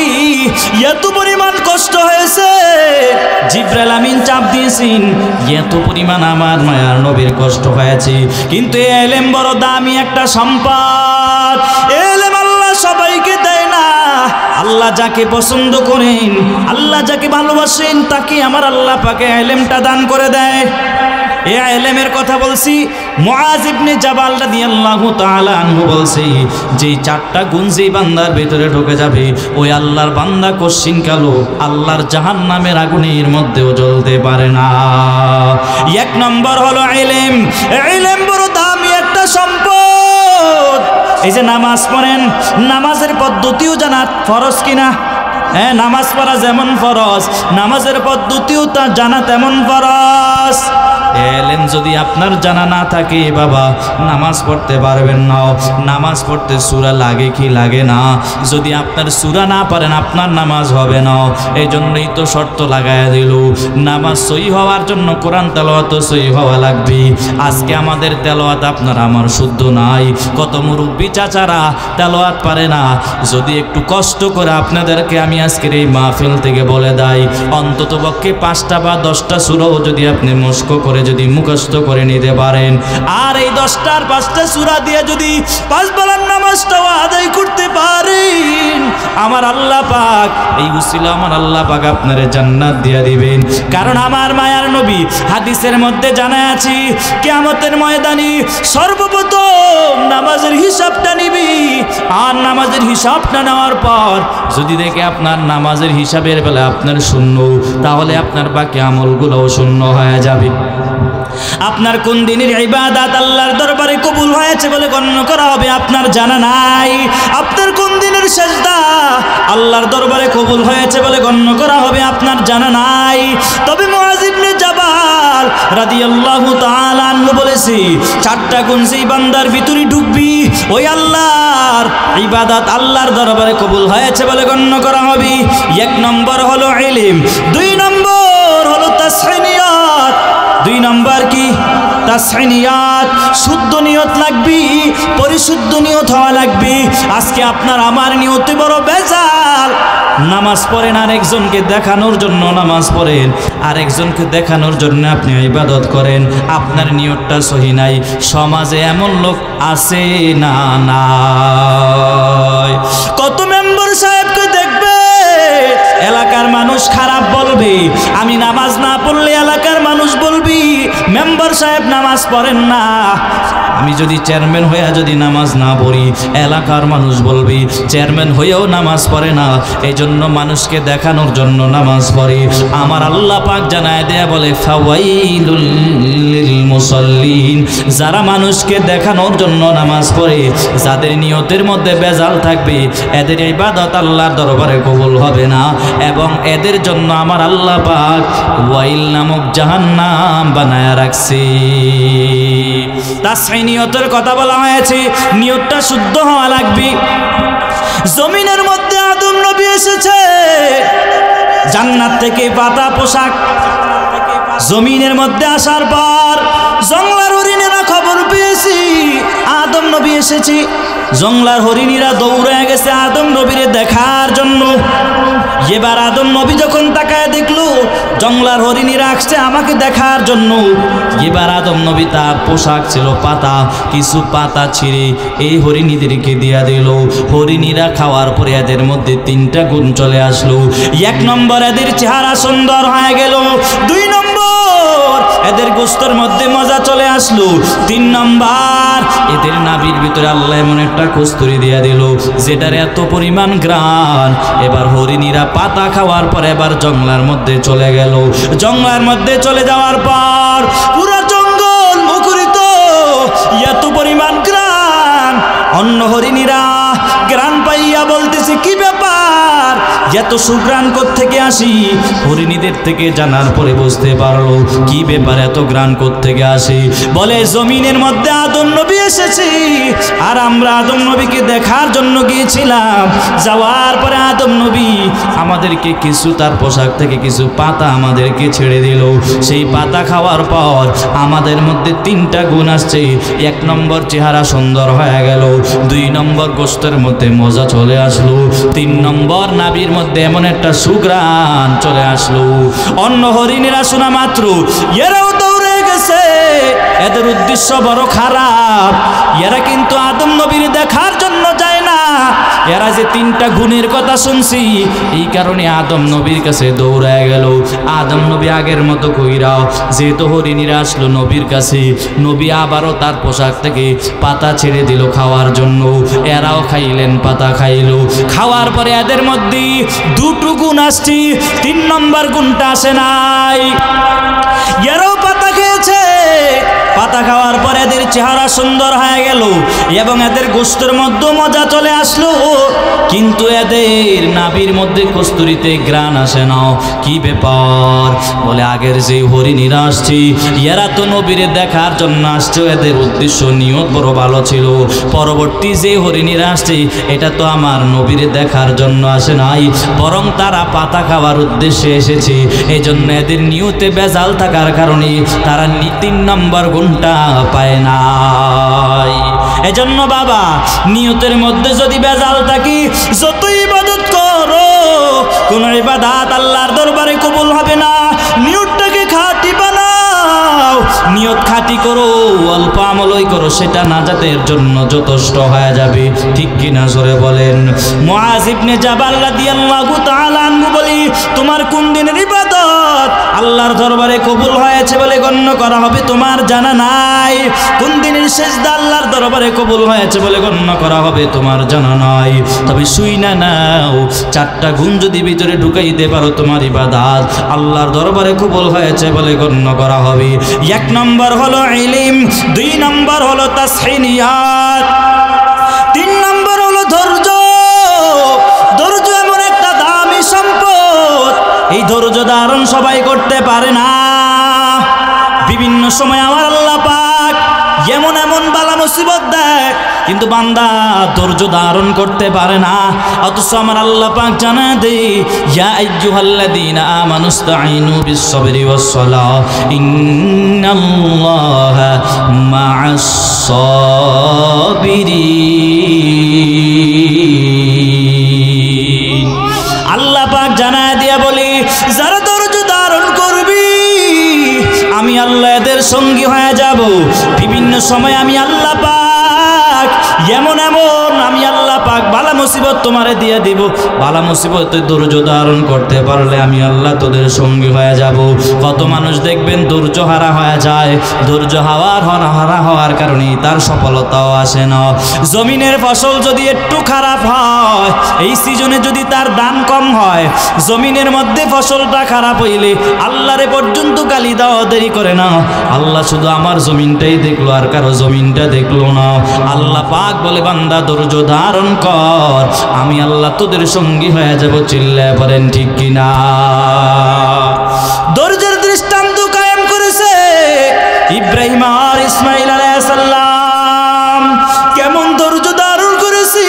S1: এত পরিমাণ কষ্ট হয়েছে। জিব্রাইল আমিন চাপ দিয়েছেন, এত পরিমাণ আমার মায়ার নবীর কষ্ট হয়েছে। কিন্তু এই ইলম বড় দামি একটা সম্পদ। ইলম আল্লাহ সবাইকে দেয় না। আল্লাহ যাকে পছন্দ করেন, আল্লাহ যাকে ভালোবাসেন, তাকে আমার আল্লাহ পাকে ইলমটা দান করে দেয়। এই ইলমের কথা বলছি। মুআজ ইবনে জাবাল রাদিয়াল্লাহু তাআলা আনহু বলছে, যেই চারটা গুণ যেই বান্দার ভিতরে ঢুকে যাবে ওই আল্লাহর বান্দা কশিনকালও আল্লাহর জাহান্নামের আগুনের মধ্যেও জ্বলতে পারে না। এক নম্বর হলো ইলম। ইলম বড় দামি একটা সম্পদ। এই যে নামাজ পড়েন, নামাজের পদ্ধতিও জানা ফরজ কিনা? হ্যাঁ, নামাজ পড়া যেমন ফরজ, নামাজের পদ্ধতিও তা জানা তেমন ফরজ। ইলম যদি আপনার জানা না থাকে বাবা, নামাজ পড়তে পারবেন না। নামাজ পড়তে সূরা লাগে কি লাগে না? যদি আপনার সূরা না পারেন আপনার নামাজ হবে না। এই জন্যই তো শর্ত লাগায়া দিল, নামাজ সহি হওয়ার জন্য কোরআন তেলাওয়াত সহি হওয়া লাগবে। আজকে আমাদের তেলাওয়াত আপনার আমার শুদ্ধ নাই। কত মুরব্বী চাচারা তেলাওয়াত পারে না। যদি একটু কষ্ট করে আপনাদেরকে আমি আজকের এই মাহফিল থেকে বলে দেই, অন্তত পক্ষে 5টা বা 10টা সূরাও যদি আপনি মস্ক করে যদি মুখস্থ করে নিতে পারেন, আর এই 10টার 5টা সূরা দিয়ে যদি 5 বেলার নামাজটাও আদায় করতে পারেন, আমার আল্লাহ পাক এই উসিলা আমার আল্লাহ পাক আপনারে জান্নাত দিয়ে দিবেন। কারণ আমার মায়ার নবী হাদিসের মধ্যে জানা আছে, কিয়ামতের ময়দানে সর্বপ্রথম নামাজের হিসাবটা নিবি। আর নামাজের হিসাবটা নেওয়ার পর যদি দেখে আপনার নামাজের হিসাবের বেলা আপনার শূন্য, তাহলে আপনার বাকি আমলগুলোও শূন্য হয়ে যাবে। আপনার কোন দিনের ইবাদত আল্লাহর দরবারে কবুল হয়েছে বলে গণ্য করা হবে আপনার জানা নাই। আপনার কোন দিনের সিজদা আল্লাহর দরবারে কবুল হয়েছে বলে গণ্য করা হবে আপনার জানা নাই। তবে মুআজ ইবনে জাবাল রাদিয়াল্লাহু তাআলা আনহু বলেছি, 4টা গুণ যেই বান্দার ভিতরে ঢুকবি ওই আল্লাহর ইবাদত আল্লাহর দরবারে কবুল হয়েছে বলে গণ্য করা হবে। 1 নম্বর হলো ইলম, 2 নম্বর হলো তাসহিনিয়াত। 2 নম্বর কি? তাসহিনিয়াত। শুদ্ধ নিয়ত লাগবে, পরিশুদ্ধ নিয়ত হওয়া লাগবে। আজকে আপনার আমার নিয়তে বড় ভেজাল। নামাজ পড়েন আর একজনকে দেখানোর জন্য নামাজ পড়েন, আর একজনকে দেখানোর জন্য আপনি ইবাদত করেন, আপনার নিয়তটা সহি নাই। সমাজে এমন লোক আছে না নাই? কত মেম্বার সাহেবকে দেখবে এলাকার মানুষ খারাপ বলবে, আমি নামাজ না পড়লে এলাকার মানুষ বলবি মেম্বার সাহেব নামাজ পড়েন না। আমি যদি চেয়ারম্যান হইয়া যদি নামাজ না পড়ি এলাকার মানুষ বলবি চেয়ারম্যান হয়েও নামাজ পড়ে না। এই জন্য মানুষকে দেখানোর জন্য নামাজ পড়ে। আমার আল্লাহ পাক জানায় দেয়া বলে ফাওয়াইলুল লিল মুসাল্লিন, যারা মানুষকে দেখানোর জন্য নামাজ পড়ে, যাদের নিয়তের মধ্যে বেজাল থাকবে, এদের ইবাদত আল্লাহর দরবারে কবুল হবে না, এবং এদের জন্য আমার আল্লাহ পাক ওয়াইল নামক জাহান্নাম বানায়া রাখছে। তাসহি নিয়তের কথা বলা হয়েছে, নিয়তটা শুদ্ধ হওয়া লাগবে। জমিনের মধ্যে আদম নবী এসেছে জান্নাত থেকে পাতা পোশাক, জমিনের মধ্যে আসার পর জংলার হরিণেরা খবর পেয়েছি আদম নবী এসেছে। জংলার হরিণীরা দৌড়ে গেছে আদম নবীরে দেখার জন্য। এবার আদম নবী যখন তাকায় দেখলো জংলার হরিণীরা আসছে আমাকে দেখার জন্য, এবার আদম নবী তার পোশাক ছিল পাতা, কিছু পাতা ছিঁড়ে এই হরিণীদেরকে দিয়া দিল। হরিণীরা খাওয়ার পরে এদের মধ্যে 3টা গুণ চলে আসলো। 1 নম্বর এদের চেহারা সুন্দর হয়ে গেল, 2 নম্বর এদের গোশতের মধ্যে মজা চলে আসলো, 3 নম্বর এদের নাভির ভিতরে আল্লাহ এমন একটা কস্তুরি দিয়া দিল যেটার এত পরিমাণ ঘ্রাণ। এবার হরিণীরা পাতা খাওয়ার পর এবার জঙ্গলার মধ্যে চলে গেল। জঙ্গলার মধ্যে চলে যাওয়ার পর পুরো জঙ্গল মুখরিত, এত পরিমাণ ঘ্রাণ। অন্য হরিণীরা ঘ্রাণ পাইয়া বলতেছে কি ব্যাপার, এত সুঘ্রাণ কোত্থেকে আসি? হরিণীদের থেকে জানার পরে বুঝতে পারলো কি ব্যাপার, এত ঘ্রাণ কোত্থেকে আসে। বলে জমিনের মধ্যে আদম নবী এসেছি, আর আমরা আদম নবীকে দেখার জন্য গিয়েছিলাম। যাওয়ার পরে আদম নবী আমাদেরকে কিছু তার পোশাক থেকে কিছু পাতা আমাদেরকে ছেড়ে দিল। সেই পাতা খাওয়ার পর আমাদের মধ্যে 3টা গুণ আসছে। 1 নম্বর চেহারা সুন্দর হয়ে গেল, 2 নম্বর গোশতের মধ্যে মজা চলে আসলো, 3 নম্বর নাভির মধ্যে এমন একটা সুঘ্রাণ চলে আসলো। অন্য হরিণীরা শোনা মাত্র এরাও দৌড়ে গেছে, এদের উদ্দেশ্য বড় খারাপ। এরা কিন্তু আদম নবীর দেখার জন্য যায় না, এরা যে 3টা গুণের কথা শুনছি এই কারণে আদম নবীর কাছে দৌড়ায় গেল। আদম নবী আগের মতো কইরা যেহেতু হরিণীরা আসলো নবীর কাছে, নবী আবারও তার পোশাক থেকে পাতা ছেড়ে দিল খাওয়ার জন্য। এরাও খাইলেন, পাতা খাইলো। খাওয়ার পরে এদের মধ্যে 2টো গুণ আসছে, 3 নম্বর গুণটা আসে নাই। এরাও পাতা খেয়েছে, পাতা খাওয়ার পরে এদের চেহারা সুন্দর হয়ে গেল এবং এদের গোশতের মধ্যে মজা চলে আসলো, কিন্তু এদের নাভির মধ্যে কস্তুরিতে ঘ্রাণ আসে না। কি ব্যাপার? বলে আগের যে হরিণীরা আসছে এরা তো নবীরে দেখার জন্য আসছে, এদের উদ্দেশ্য নিয়ত বড় ভালো ছিল। পরবর্তী যে হরিণীরা আসছে এটা তো আমার নবীরে দেখার জন্য আসে নাই, বরং তারা পাতা খাওয়ার উদ্দেশ্যে এসেছে। এই জন্য এদের নিয়তে বেজাল থাকার কারণে তারা 3 নম্বর গুণটা পায় নাই। এজন্য বাবা নিয়তের মধ্যে যদি বেজাল থাকি যত ইবাদত করো কোন ইবাদত আল্লাহর দরবারে কবুল হবে না। নিয়তটাকে খাঁটি বানাও, নিয়ত খাঁটি করো, অল্প আমলই করো, সেটা নাজাতের জন্য যথেষ্ট হয়ে যাবে। ঠিক কিনা জোরে বলেন। মুআজ ইবনে জাবাল রাদিয়াল্লাহু তাআলা আনহু বলি তোমার কোন দিনের ইবাদত আল্লাহর দরবারে কবুল হয়েছে বলে গণ্য করা হবে তোমার জানা নাই? কোন দিনের সিজদা আল্লাহর দরবারে কবুল হয়েছে বলে গণ্য করা হবে তোমার জানা নাই? তবে শুই না নাও 4টা গুণ যদি ভিতরে ঢুকাইতে পারো তোমার ইবাদত আল্লাহর দরবারে কবুল হয়েছে বলে গণ্য করা হবে। 1 নম্বর হলো ইলম, 2 নম্বর হলো তাসহিনিয়াত, 3 নম্বর হলো ধৈর্য। ধৈর্য এমন একটা দামি সম্পদ, এই ধৈর্য ধারণ সবাই করতে পারে না। বিভিন্ন সময় আমার আল্লাহ পাক এমন এমন বালা মুসিবত দেয় কিন্তু বান্দা ধৈর্য ধারণ করতে পারে না। অথচ আমার আল্লাহ পাক জানা দেয় ইয়া আইয়ুহাল্লাযীনা আমানুস্তাঈনু বিস-সাবরি ওয়াস-সালাহ ইন্নাল্লাহা মা'আস-সাবিরিন। আল্লাহ পাক জানা দিয়া বলি যারা ধৈর্য ধারণ করবি আমি আল্লাহ এদের সঙ্গী হয়ে যাব। বিভিন্ন সময় আমি আল্লাহ পাক এমন এমন আমি আল্লাহ পাক বালা মুসিবত তোমারে দিয়ে দিব, বালা মুসিবতে ধৈর্য ধারণ করতে পারলে আমি আল্লাহ তোদের সঙ্গী হয়ে যাব। কত মানুষ দেখবেন ধৈর্য হারা হয়ে যায়, ধৈর্য হারা হওয়ার কারণে তার সফলতাও আসে না। জমিনের ফসল যদি একটু খারাপ হয়, এই সিজনে যদি তার দাম কম হয়, জমিনের মধ্যে ফসলটা খারাপ হইলে আল্লাহরে পর্যন্ত গালি দেওয়া দেরি করে না। আল্লাহ শুধু আমার জমিনটাই দেখলো, আর কারো জমিনটা দেখলো না। আল্লাহ পাক বলে বান্দা ধৈর্য ধারণ কর, আমি আল্লাহ তোদের সঙ্গী হয়ে যাব। চিল্লায় বলেন ঠিক কিনা? ধৈর্যের দৃষ্টান্ত কায়েম করেছে ইব্রাহিম আর ইসমাইল আলাইহিস সালাম। কেমন ধৈর্য ধারণ করেছি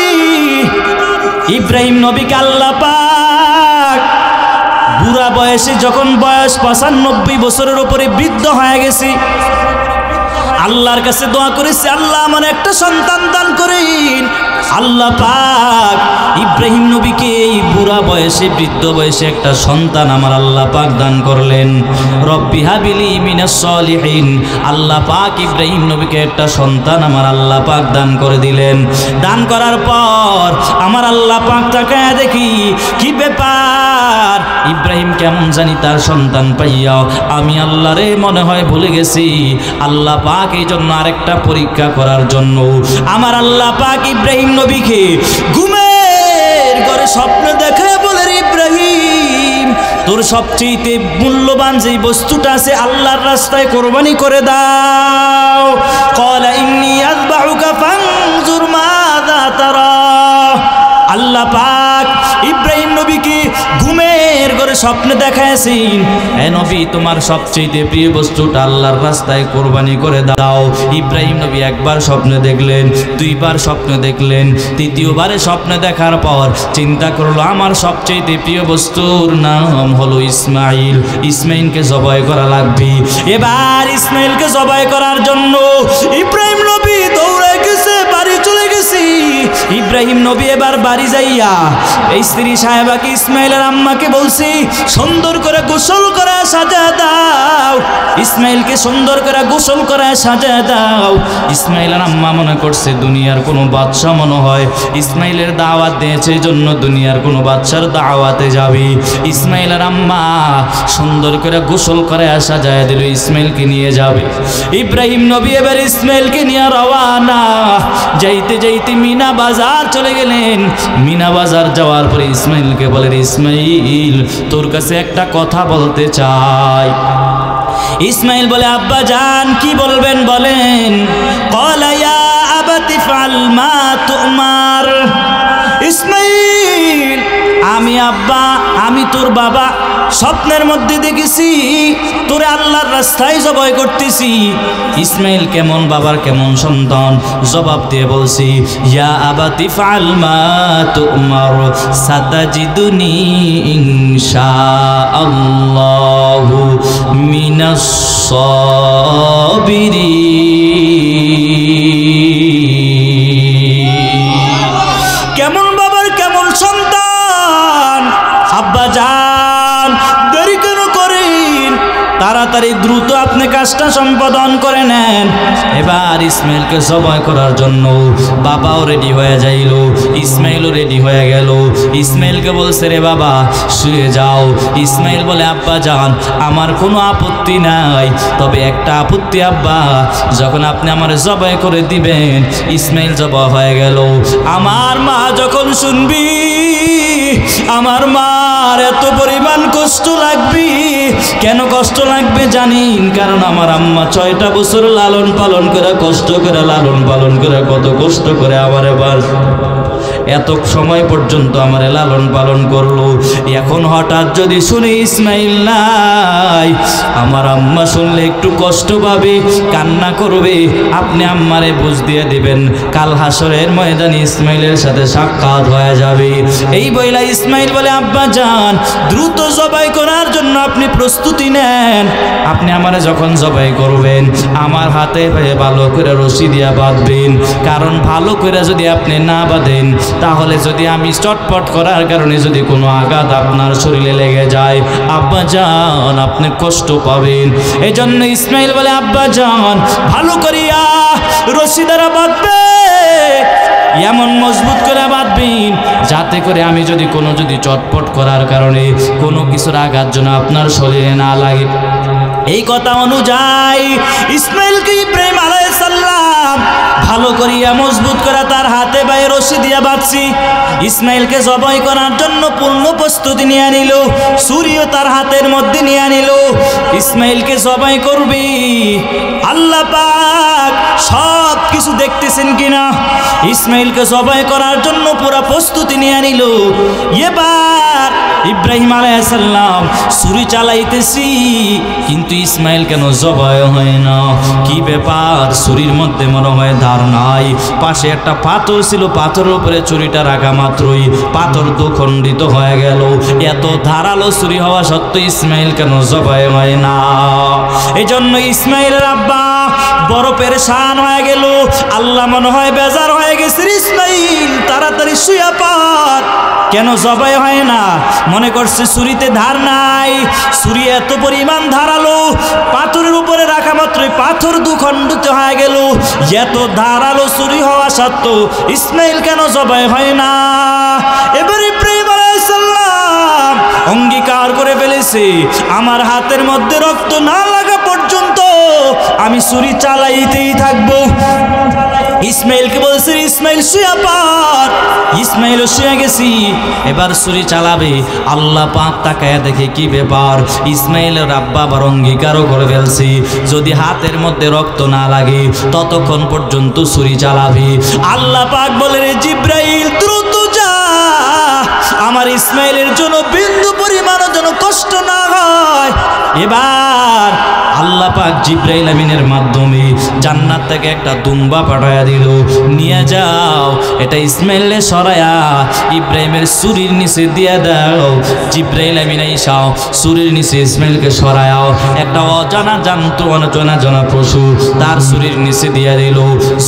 S1: ইব্রাহিম নবীকে আল্লাহ পাক বুড়া বয়সে, যখন বয়স 95 বছরের উপরে বৃদ্ধ হয়ে গেছি, আল্লাহর কাছে দোয়া করেছি, আল্লাহ আমার একটা সন্তান দান করেন। আল্লাহ পাক ইব্রাহিম নবীকে এই বুড়া বয়সে, বৃদ্ধ বয়সে একটা সন্তান আমার আল্লাহ পাক দান করলেন। রব্বি হাবিলি মিনাস সলিহিন। আল্লাহ পাক ইব্রাহিম নবীকে একটা সন্তান আমার আল্লাহ পাক দান করে দিলেন। দান করার পর আমার আল্লাহ পাক তাকায় দেখি, কি ব্যাপার, ইব্রাহিম কেমন জানি তার সন্তান পাইয়া আমি আল্লাহরে মনে হয় ভুলে গেছি। আল্লাহ পাক এই জন্য আরেকটা পরীক্ষা করার জন্য আমার আল্লাহ পাক ইব্রাহিম নবীকে ঘুমের ঘরে স্বপ্ন দেখে বলে, ইব্রাহিম তোর সবচেয়ে মূল্যবান যে বস্তুটা আছে আল্লাহর রাস্তায় কোরবানি করে দাও। ক্বালা ইন্নী আযবাহুকা ফানজুর মাযা তারা। আল্লাহ পাক ইব্রাহিম নবীকে ঘুমের ঘরে স্বপ্নে দেখাইছেন, হে নবী তোমার সবচেয়ে প্রিয় বস্তুটা আল্লাহর রাস্তায় কোরবানি করে দাও। ইব্রাহিম নবী একবার স্বপ্নে দেখলেন, দুইবার স্বপ্নে দেখলেন, তৃতীয়বারে স্বপ্নে দেখার পর চিন্তা করলো আমার সবচেয়ে প্রিয় বস্তুর নাম হলো ইসমাইল, ইসমাইলকে জবাই করা লাগবে। এবার ইসমাইলকে জবাই করার জন্য ইব্রাহিম নবী দৌড়ে গেছে, বাড়ি চলে গেছি। ইব্রাহিম নবী এবার বাড়ি যাইয়া এই স্ত্রী সাহেবাকে, ইসমাইলের আম্মাকে বলছি, সুন্দর করে গোসল করে সাজা দাও, ইসমাইলকে সুন্দর করে গোসল করে সাজা দাও। ইসমাইলের আম্মা মনে করছে দুনিয়ার কোনো বাদশা মনে হয় ইসমাইলের দাওয়াত দিয়েছে, এই জন্য দুনিয়ার কোনো বাদশার দাওয়াতে যাবে। ইসমাইলের আম্মা সুন্দর করে গোসল করে সাজায় দিল, ইসমাইলকে নিয়ে যাবে। ইব্রাহিম নবী এবার ইসমাইলকে নিয়ে রওয়ানা। যাইতে যাইতে মিনা বাজার চলে গেলেন। মিনা বাজার যাওয়ার পরে ইসমাইলকে বলেন, ইসমাইল তোর কাছে একটা কথা বলতে চাই। ইসমাইল বলে, আব্বা জান কি বলবেন বলেন। ক্বালা ইয়া আবাতি ফাল মা তুমার। ইসমাইল আমি আব্বা, আমি তোর বাবা, স্বপ্নের মধ্যে দেখেছি তোরে আল্লাহর রাস্তায় জবাই করতেছি। ইসমাইল কেমন বাবার কেমন সন্তান, জবাব দিয়ে বলছি, ইয়া আবাতি ফাল মা তুমার সাতাজিদুনি ইনশাআল্লাহু মিনাস সাবিরিন। কেমন বাবার কেমন সন্তান, আব্বা জান দেরি কেন করেন, তাড়াতাড়ি দ্রুত আপনি কাজটা সম্পাদন করে নেন। এবার ইসমাইলকে জবাই করার জন্য বাবাও রেডি হয়ে যাইল, ইসমাইলও রেডি হয়ে গেল। ইসমাইলকে বলছে, রে বাবা শুয়ে যাও। ইসমাইল বলে, আব্বা জান আমার কোনো আপত্তি নাই, তবে একটা আপত্তি আব্বা, যখন আপনি আমার জবাই করে দিবেন। ইসমাইল জবাই হয়ে গেল। আমার মা যখন শুনবি, আমার মার এত পরিমাণ কষ্ট লাগবে। কেন কষ্ট লাগবে জানেন? কারণ আমার আম্মা 6টা বছর লালন পালন করে, কষ্ট করে লালন পালন করে, কত কষ্ট করে আমার এবার এত সময় পর্যন্ত আমার লালন পালন করলো। এখন হঠাৎ যদি শুনে ইসমাইল নাই, আমার আম্মা শুনলে একটু কষ্ট পাবে, কান্না করবে। আপনি আম্মারে বুঝ দিয়ে দিবেন, কাল হাসরের ময়দানে ইসমাইলের সাথে সাক্ষাৎ হয়ে যাবে। এই বইলা ইসমাইল বলে, আব্বা জান দ্রুত জবাই করার জন্য আপনি প্রস্তুতি নেন। আপনি আমারে যখন জবাই করবেন আমার হাতে ভালো করে রশি দিয়া বাঁধবেন, কারণ ভালো করে যদি আপনি না বাঁধেন তাহলে যদি আমি চটপট করার কারণে যদি কোনো আঘাত আপনার শরীরে লেগে যায় আব্বা জান আপনি কষ্ট পাবেন। এই জন্য ইসমাইল বলে, আব্বা জান ভালো করিয়া রশি দ্বারা বাঁধবে, এমন মজবুত করে বাঁধবেন যাতে করে আমি যদি চটপট করার কারণে কোনো কিছুর আঘাত যেন আপনার শরীরে না লাগে। এই কথা অনুযায়ী ইসমাইলকে ইব্রাহিম আলাইহিস সালাম ভালো করিয়া মজবুত করে তার হাতে পায়ে রশি দিয়া বাঁধছি। ইসমাইলকে জবাই করার জন্য পূর্ণ প্রস্তুতি নিয়ে নিল, ছুরিও তার হাতের মধ্যে নিয়ে নিল। ইসমাইলকে জবাই করবি, আল্লাহ পাক সব কিছু দেখতেছেন কিনা। ইসমাইলকে জবাই করার জন্য পুরো প্রস্তুতি নিয়ে নিল। এবার ইব্রাহিম আলাইহিস সালাম ছুরি চালাইতেছি, কিন্তু ইসমাইল কেন জবাই হয় না? কি ব্যাপার? ছুরির মধ্যে মনে হয় ধার নাই। পাশে একটা পাথর ছিল, পাথরের উপরে ছুরিটা রাখা মাত্রই পাথর দুখণ্ডিত হয়ে গেল। এত ধারালো ছুরি হওয়া সত্ত্বেও ইসমাইল কেন জবাই হয় না? এই জন্য ইসমাইলের আব্বা বড় পেরেশান হয়ে গেল। আল্লাহ মনে হয় বেজার হয়ে গেছে, ইসমাইল তাড়াতাড়ি শুয়ে পড়, কেন জবাই হয় না? মনে করছে ছুরিতে ধার নাই। ছুরি এত পরিমাণ ধারালো, পাথরের উপরে রাখা মাত্রই পাথর দুখণ্ডিত হয়ে গেল। এত ধারালো ছুরি হওয়া সত্ত্বেও ইসমাইল কেন জবাই হয় না? এবার ইব্রাহিম আলাইহিস সালাম অঙ্গীকার করে ফেলেছে, আমার হাতের মধ্যে রক্ত না লাগা পর্যন্ত আমি ছুরি চালাইতেই থাকবো। ইসমাইলকে বলছে, ইসমাইল শুয়ে পড়। ইসমাইলও শুয়ে গেছি, এবার ছুরি চালাবে। আল্লাহ পাক তাকায়া দেখে কি ব্যাপার, ইসমাইলের আব্বা আবার অঙ্গীকারও করে ফেলছি, যদি হাতের মধ্যে রক্ত না লাগে ততক্ষণ পর্যন্ত ছুরি চালাবে। আল্লাহ পাক বলে, রে জিব্রাইল দ্রুত যা, আমার ইসমাইলের জন্য বিন্দু পরিমাণও যেন কষ্ট না হয়। এবার আল্লাহ পাক জিব্রাইল আমিনের মাধ্যমে জান্নাত থেকে একটা দুম্বা পাঠায়া দিল, নিয়ে যাও, এটা ইসমাইলে সরায়া ইব্রাহিমের ছুরির নিচে দিয়ে দাও। জিব্রাইল আমিন আইসাও ছুরির নিচে ইসমাইলকে সরায়াও, একটা অজানা যন্ত্র অজানা পশু তার ছুরির নিচে দিয়ে দিল।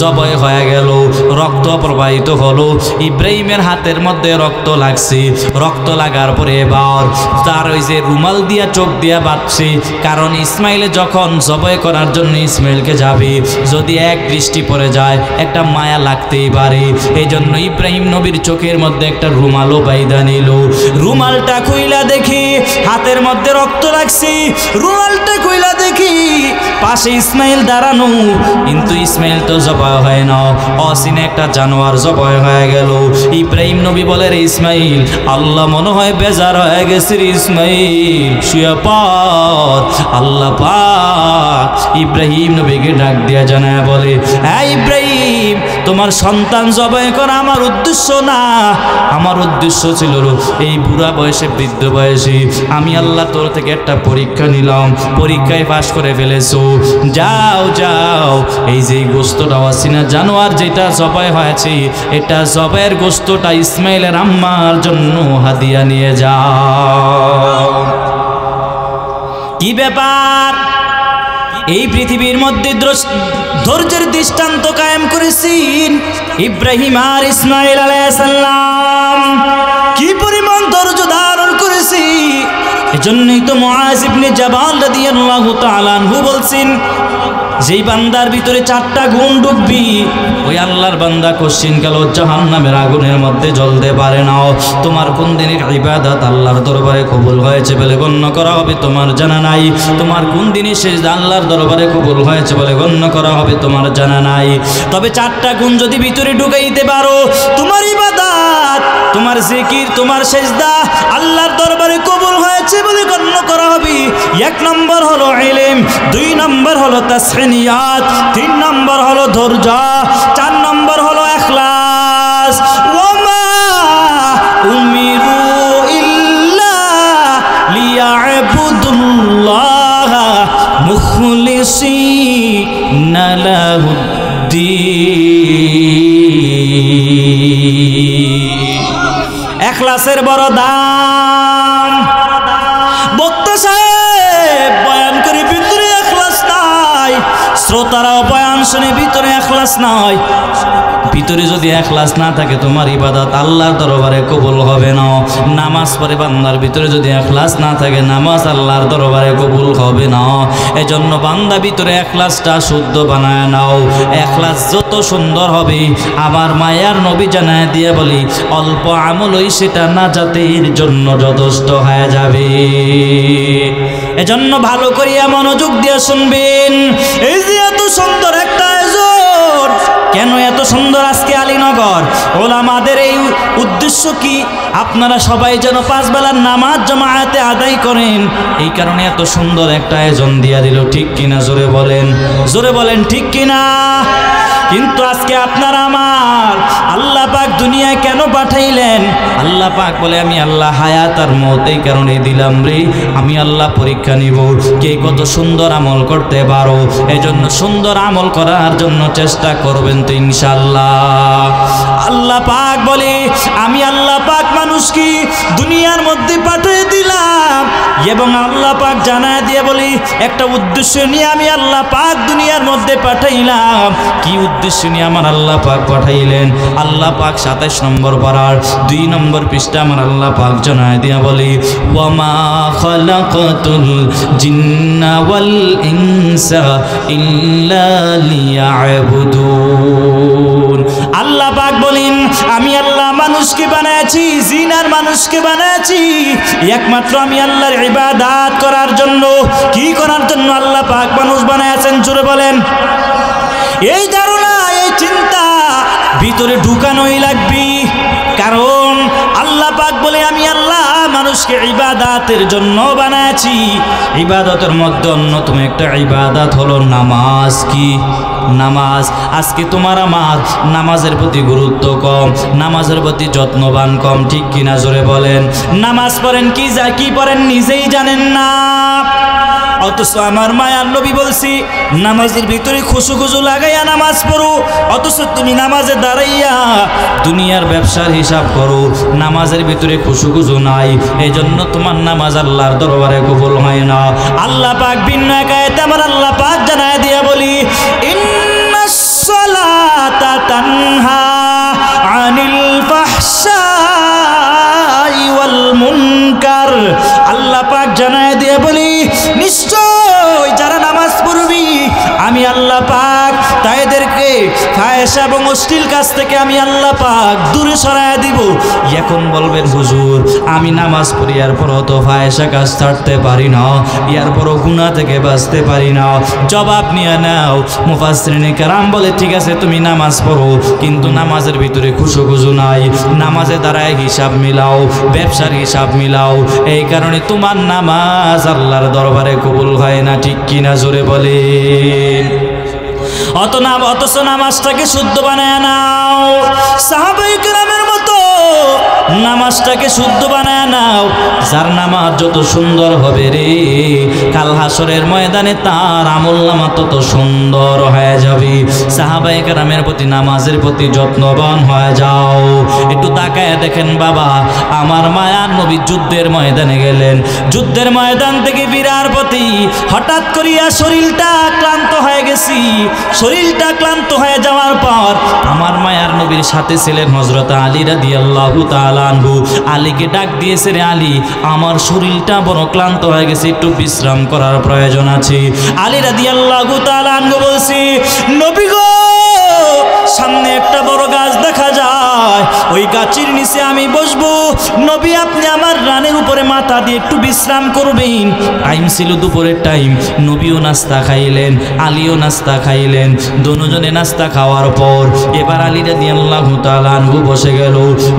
S1: জবাই হয়ে গেল, রক্ত প্রবাহিত হলো। ইব্রাহিমের হাতের মধ্যে রক্ত লাগছে। রক্ত লাগার পরে এবার তার ওই যে রুমাল দিয়া চোখ দিয়া বাঁধছে, কারণ ইসমাইলে যখন জবাই করার জন্য ইসমাইলকে যাবে, যদি এক দৃষ্টি পড়ে যায় একটা মায়া লাগতেই পারে। এই জন্য ইব্রাহিম নবীর চোখের মধ্যে একটা রুমালও বাইদা নিল। রুমালটা খুইলা দেখি হাতের মধ্যে রক্ত লাগছে। রুমালটা খুইলা দেখি পাশে ইসমাইল দাঁড়ানো, কিন্তু ইসমাইল তো জবাই হয় না, অচিনে একটা জানোয়ার জবাই হয়ে গেল। ইব্রাহিম নবী বলে, রে ইসমাইল, আল্লাহ মনে হয় বেজার হয়ে গেছে, ইসমাইল শুয়ে পড়। আল্লাহ পাক ইব্রাহিম নবীকে ডাক দিয়া জানায় বলে, হ্যাঁ ইব্রাহিম, তোমার সন্তান জবাই করা আমার উদ্দেশ্য না। আমার উদ্দেশ্য ছিল এই বুড়া বয়সে, বৃদ্ধ বয়সে আমি আল্লাহ তোর থেকে একটা পরীক্ষা নিলাম, পরীক্ষায় পাশ করে ফেলেছো। যাও যাও, এই যে গোস্তটা আছে না, জানোয়ার যেটা জবাই হয়েছে, এটা জবাইয়ের গোস্তটা ইসমাইলের আম্মার জন্য হাদিয়া নিয়ে যাও। কি ব্যাপার? এই পৃথিবীর মধ্যে ধৈর্যের দৃষ্টান্ত কায়েম করেছেন ইব্রাহিম আর ইসমাইল আলাইহিস সালাম। কি পরিমাণ ধৈর্য ধারণ করেছি! এজন্যই তো মুআজ ইবনে জাবাল রাদিয়াল্লাহু তাআলা আনহু বলছেন, যেই বান্দার ভিতরে 4টা গুণ ঢুকবি, ওই আল্লাহর বান্দা কোশ্চিন কাল জাহান্নামের আগুনের মধ্যে জ্বলতে পারে না। তোমার কোন দিনের ইবাদত আল্লাহর দরবারে কবুল হয়েছে বলে গণ্য করা হবে তোমার জানা নাই। তোমার কোন দিনই সিজদা আল্লাহর দরবারে কবুল হয়েছে বলে গণ্য করা হবে তোমার জানা নাই। তবে 4টা গুণ যদি ভিতরে ঢুকাইতে পারো, তোমার ইবাদত, তোমার জিকির, তোমার সিজদা আল্লাহর দরবারে কবুল হয়েছে বলে গণ্য করা হবে। 1 নম্বর হলো ইলম, 2 নম্বর হলো তাসহিনিয়াত, 3 নম্বর হলো ধৈর্য, 4 নম্বর হলো ইখলাস। ওয়ামা উমিরু ইল্লা লিয়াবুদুল্লাহ মুখলিসিনা লাহুদ্দিন। ইখলাসের বড় দাম। বক্তা সাহেব বয়ান করে ভিতরে ইখলাস নাই, শ্রোতারাও বয়ান শুনে ভিতরে এখলাস নাই, ভিতরে যদি এখলাস না থাকে তোমার ইবাদত আল্লাহর দরবারে কবুল হবে না। নামাজ পড়ে বান্দার ভিতরে যদি এখলাস না থাকে নামাজ আল্লাহর দরবারে কবুল হবে না। এজন্য বান্দা ভিতরে এখলাসটা শুদ্ধ বানায় নাও। এখলাস যত সুন্দর হবে, আমার মায়ার নবী জানায় দিয়ে বলি, অল্প আমলই সেটা নাজাতের জন্য যথেষ্ট হয়ে যাবে। এজন্য ভালো করিয়া মনোযোগ দিয়ে শুনবেন। এই যে এত সুন্দর একটা আয়োজন, কেন এত সুন্দর আজকে আলীনগর, ওলামাদের এই উদ্দেশ্য কি? আপনারা সবাই যেন 5 বেলার নামাজ জামায়াতে আদায় করেন, এই কারণে এত সুন্দর একটা আয়োজন দিয়া দিল। ঠিক কিনা? জোরে বলেন, জোরে বলেন, ঠিক কিনা? কিন্তু আজকে আপনারা আমার আল্লাহ পাক দুনিয়ায় কেন পাঠাইলেন? আল্লাহ পাক বলে, আমি আল্লাহ হায়াত আর মওত এই কারণে দিলাম রে, আমি আল্লাহ পরীক্ষা নিব কে কত সুন্দর আমল করতে পারো। এজন্য সুন্দর আমল করার জন্য চেষ্টা করবেন তো ইনশাআল্লাহ। আল্লাহ পাক বলে, আমি আল্লাহ পাক মানুষকে দুনিয়ার মধ্যে পাঠিয়ে দিলাম, এবং আল্লাহ পাক জানায় দিয়ে বলি একটা উদ্দেশ্য নিয়ে আমি আল্লাহ পাক দুনিয়ার মধ্যে পাঠাইলাম। কি উদ্দেশ্য নিয়ে আমার আল্লাহ পাক পাঠাইলেন? আল্লাহ পাক 27 নম্বর পারার 2 নম্বর পৃষ্ঠা আমার আল্লাহ পাক জানায় দিয়া বলি, ওয়ামা খালাকাতুল জিন্না ওয়াল ইনসা ইল্লা লিয়াবুদুন। আল্লাহ পাক বলেন, আমি আল্লাহ মানুষকে বানাইছি, জিন আর মানুষকে বানাইছি একমাত্র আমি আল্লাহর ইবাদত করার জন্য। কি করার জন্য আল্লাহ পাক মানুষ বানাইছেন? জোরে বলেন। এই ধারণা, এই চিন্তা ভিতরে ঢুকানোই লাগবে, কারণ আল্লাহ পাক বলে, আমি আল্লাহ মানুষকে ইবাদতের জন্য বানাইছি। ইবাদতের মধ্যে অন্যতম একটা ইবাদত হলো নামাজ। কি? নামাজ। আজকে তোমার আমার নামাজের প্রতি গুরুত্ব কম, নামাজের প্রতি যত্নবান কম। ঠিক কিনা? জোরে বলেন। নামাজ পড়েন কি পড়েন নিজেই জানেন না, অথচ আমার মায়ার নবী বলছি নামাজের ভিতরে খুশু লাগাইয়া নামাজ পড়ো, অথচ তুমি নামাজে দাঁড়াইয়া দুনিয়ার ব্যবসার হিসাব করো, নামাজের ভিতরে খুশু নাই, এই জন্য তোমার নামাজ আল্লাহর দরবারে কবুল হয় না। আল্লাহ পাক ভিন্ন এক আয়াতে আমার আল্লাহ পাক জানায় দিয়া বলি, ইন্নাস সালাতা তানহা আনিল ফাহশাই ওয়াল মুনকার। আল্লাহ পাক জানায় দিয়ে বলি, নিশ্চয় যারা নামাজ পড়বি আমি আল্লাহ পাক তাদেরকে ফাহেশা এবং অশ্লীল কাজ থেকে আমি আল্লাহ পাক দূরে সরায় দিব। এখন বলবেন, হুজুর আমি নামাজ পড়ি আর পরও তো ফাহেশা কাজ ছাড়তে পারি না, ইয়ার পরও গুনাহ থেকে বাঁচতে পারি না। জবাব নিয়ে নাও। মুফাসসিরিনে কেরাম বলে, ঠিক আছে তুমি নামাজ পড়ো, কিন্তু নামাজের ভিতরে খুশু নাই, নামাজে দাঁড়ায় হিসাব মিলাও, ব্যবসার হিসাব মিলাও, এই কারণে তোমার নামাজ আল্লাহর দরবারে কবুল হয় না। ঠিক কিনা? জোরে বলেন। অথচ নামাজটাকে শুদ্ধ বানায় নাও, সাহাবায়ে কেরামের মতো নামাজটাকে শুদ্ধ বানায় নাও। যার নামাজ যত সুন্দর হবে রে, কাল হাসরের ময়দানে তার আমলনামা তত সুন্দর হয়ে যাবে। সাহাবায়ে কেরামের প্রতি নামাজের প্রতি যত্নবান হয়ে যাও। একটু তাকায় দেখেন বাবা, আমার মায়ার নবী যুদ্ধের ময়দানে গেলেন, যুদ্ধের ময়দান থেকে ফিরার প্রতি হঠাৎ করিয়া শরীরটা ক্লান্ত হয়ে গেছি। শরীরটা ক্লান্ত হয়ে যাওয়ার পর আমার মায়ার নবীর সাথে ছিলেন হযরত আলী রাদিয়াল্লাহু তাআলা আনহু। আলীকে ডাক দিয়েছে, রে আলী, আমার শরীরটা বড় ক্লান্ত হয়ে গেছে, একটু বিশ্রাম করার প্রয়োজন আছে। আলী রাদিয়াল্লাহু তাআলা আনহু বলছি, নবী গো, সামনে একটা বড় গাছ দেখা যায়, ওই গাছের নিচে আমি বসবো। নবী আপনি আমার রানের উপরে মাথা দিয়ে একটু বিশ্রাম করবেন। টাইম ছিল দুপুরের টাইম। নবীও নাস্তা খাইলেন, আলীও নাস্তা খাইলেন। দুজনে নাস্তা খাওয়ার পর এবার আলী রাদিয়াল্লাহু তাআলা আনহু বসে গেল।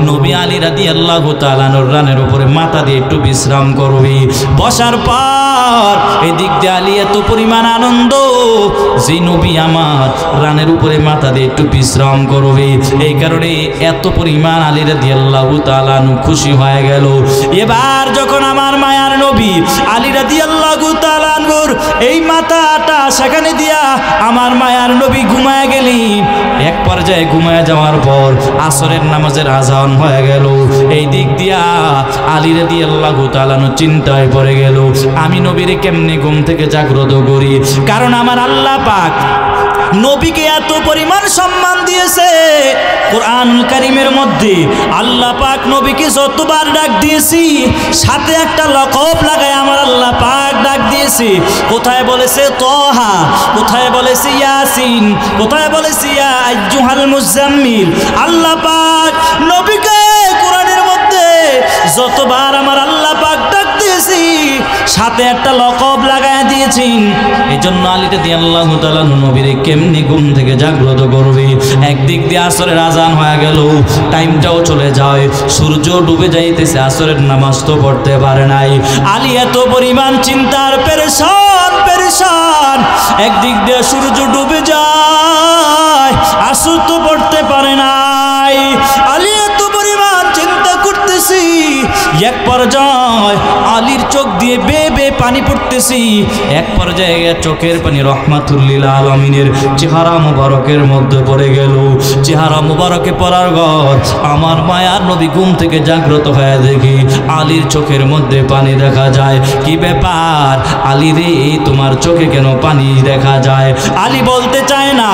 S1: নবী আলী রাদিয়াল্লাহু তাআলা আনহুর রানের উপরে মাথা দিয়ে একটু বিশ্রাম করবে। বসার পর এদিক দিয়ে আলী এত পরিমাণ আনন্দ যে নবী আমার রানের উপরে মাথা দিয়ে একটু বিশ্রাম করবে, এই কারণে এত পরিমাণ আলী রাদিয়াল্লাহু তাআলা আনহু খুশি হয়ে গেল। এবার যখন আমার মায়ার নবী আলী রাদিয়াল্লাহু তাআলা আনহুর এই মাথাটা সেখানে দিয়া আমার মায়ার নবী ঘুমায় গেলেন। এক পর্যায়ে ঘুমায় যাওয়ার পর আসরের নামাজের আজান হয়ে গেল। এই দিক দিয়া আলী রাদিয়াল্লাহু তাআলা আনহু চিন্তায় পড়ে গেল, আমি নবীরে কেমনে ঘুম থেকে জাগ্রত করি, কারণ আমার আল্লাহ পাক নবীকে এত পরিমাণ সম্মান দিয়েছে। কোরআনুল কারীমের মধ্যে আল্লাহ পাক নবীকে যতবার ডাক দিয়েছি সাথে একটা লকব লাগায় আমার আল্লাহ পাক ডাক দিয়েছে। কোথায় বলেছে তহা, কোথায় বলেছে ইয়াসিন, কোথায় বলেছে ইয়া আইয়ুহাল মুজাম্মিল। আল্লাহ পাক নবীকে কোরআনের মধ্যে যতবার আমার আল্লাহ পাক ডাক দিয়েছি সাথে একটা লকব লাগায় দিয়েছেন। এজন্য আলী রাদিয়াল্লাহু তাআলা নবীরে কেমনি ঘুম থেকে জাগ্রত করবে। একদিক দিয়ে আসরের আজান হয়ে গেল, টাইমটাও চলে যায়, সূর্য ডুবে যাইতেছে, আসরের নামাজ তো পড়তে পারে নাই। আলী এত পরিমাণ চিন্তার পেরেশান, একদিক দিয়ে সূর্য ডুবে যায়, আসর তো পড়তে পারে নাই। আলী এত পরিমাণ চিন্তা করতেছি, এক পর্যায়ে আলীর চোখ দিয়ে বেয়ে পানি পড়তেছি। এক পর্যায়ে চোখের পানি রহমাতুল লিল আলামিনের চেহারা মুবারকের মধ্যে পড়ে গেল। চেহারা মুবারকে পড়ার পর আমার মায়ার নবী ঘুম থেকে জাগ্রত হয়ে দেখি আলীর চোখের মধ্যে পানি দেখা যায়। কি ব্যাপার আলী রে, তোমার চোখে কেন পানি দেখা যায়? আলী বলতে চায় না।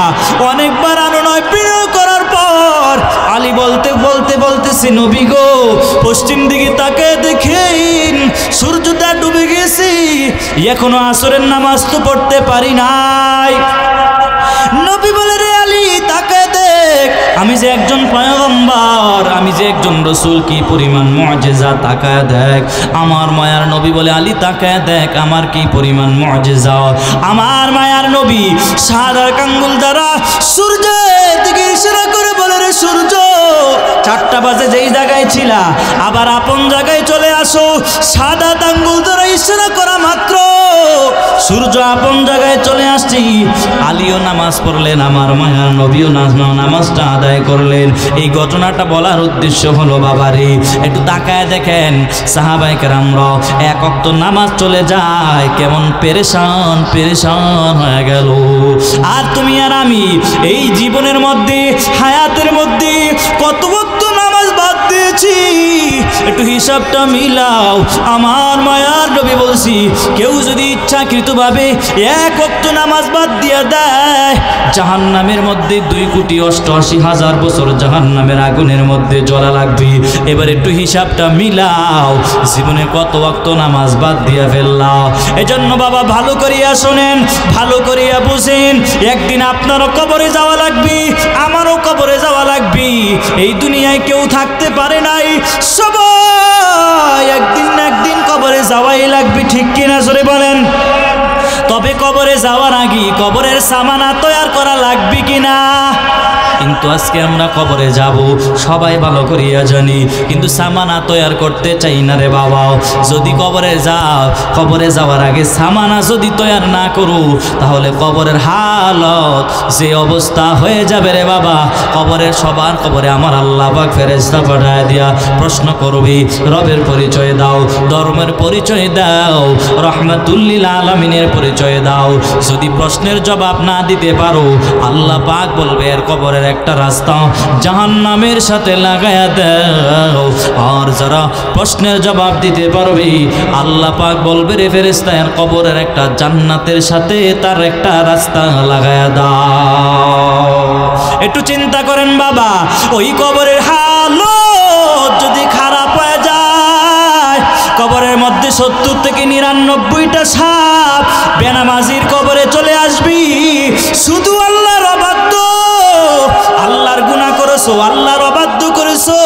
S1: অনেকবার আনয় প্রিয় করার পর আলী বলতেছি নবী গো, পশ্চিম দিকে তাকে দেখেন, সূর্যটা ডুবে গেছে, এখনো আসরের নামাজ তো পড়তে পারি নাই। নবী বলে রে আলী তাকে দেখ, আমি যে একজন পয়গম্বর, আমি যে একজন রসুল, কি পরিমাণ মুআজিজা, তাকায় দেখ। আমার মায়ার নবী বলে আলী তাকায় দেখ আমার কি পরিমাণ মুআজিজা। আমার মায়ার নবী সাদার কাঙ্গুল দ্বারা সূর্যের দিকে ইশারা করে বলে রে সূর্য, 4টা বাজে যেই জায়গায় ছিলা আবার আপন জায়গায় চলে আসো। সাদা আঙ্গুল দ্বারা ইশারা করা মাত্র সূর্য আপন জায়গায় চলে আসছি। আলীও নামাজ পড়লেন, আমার মায়ার নবীও নামাজটা আদায় করলেন। এই ঘটনাটা বলার উদ্দেশ্য হলো বাবারে একটু তাকায় দেখেন সাহাবায়ে কেরামরা এক ওয়াক্ত নামাজ চলে যায় কেমন পেরেশান হয়ে গেল। আর তুমি আর আমি এই জীবনের মধ্যে, হায়াতের মধ্যে কত ওয়াক্ত নামাজ বাদ দিয়েছি, একটু হিসাবটা মিলাও। আমার মায়ার নবী বলছি কেউ যদি ইচ্ছাকৃতভাবে এক ওয়াক্ত নামাজ বাদ দিয়ে দেয় জাহান্নামের মধ্যে 2,88,000 বছর জাহান্নামের আগুনের মধ্যে জ্বলা লাগবে। এবার একটু হিসাবটা মিলাও, জীবনে কত ওয়াক্ত নামাজ বাদ দিয়ে ফেললাম। এজন্য বাবা ভালো করিয়া শোনেন, ভালো করিয়া বুঝেন, একদিন আপনারও কবরে যাওয়া লাগবে, আমারও কবরে যাওয়া লাগবে। এই দুনিয়ায় কেউ থাকতে পারে নাই, সবাই একদিন না একদিন কবরে যাওয়াই লাগবে, ঠিক কিনা জোরে বলেন। তবে কবরে যাওয়ার আগে কবরের সামানা তৈয়ার করা লাগবে কিনা? কিন্তু আজকে আমরা কবরে যাব সবাই ভালো করিয়া জানি, কিন্তু সামানা তৈয়ার করতে চাই না রে বাবা। যদি কবরে যাও, কবরে যাওয়ার আগে সামানা যদি তৈয়ার না করো তাহলে কবরের হালত যে অবস্থা হয়ে যাবে রে বাবা। কবরের সবার কবরে আমার আল্লাহ পাক ফেরেশতা পাঠায় দিয়া প্রশ্ন করবে, রবের পরিচয় দাও, ধর্মের পরিচয় দাও, রহমাতুল লিল আলামিনের পরিচয় দাও। যদি প্রশ্নের জবাব না দিতে পারো আল্লাহ পাক বলবে এর কবরের একটা রাস্তা জাহান্নামের সাথে লাগায়া দাও। আর যারা প্রশ্নের জবাব দিতে পারবে আল্লাহ পাক বলবে রে ফেরেশতা এর কবরের একটা জান্নাতের সাথে তার একটা রাস্তা লাগায়া দাও। একটু চিন্তা করেন বাবা, ওই কবরের হালত যদি খারাপ হয়ে যায়, কবরের মধ্যে 70 থেকে 99টা সাপ বেনামাজির কবরে চলে আসবি। শুধু আল্লাহর অবাধ্য, আল্লাহর গুনাহ করেছো, আল্লাহর অবাধ্য করেছো,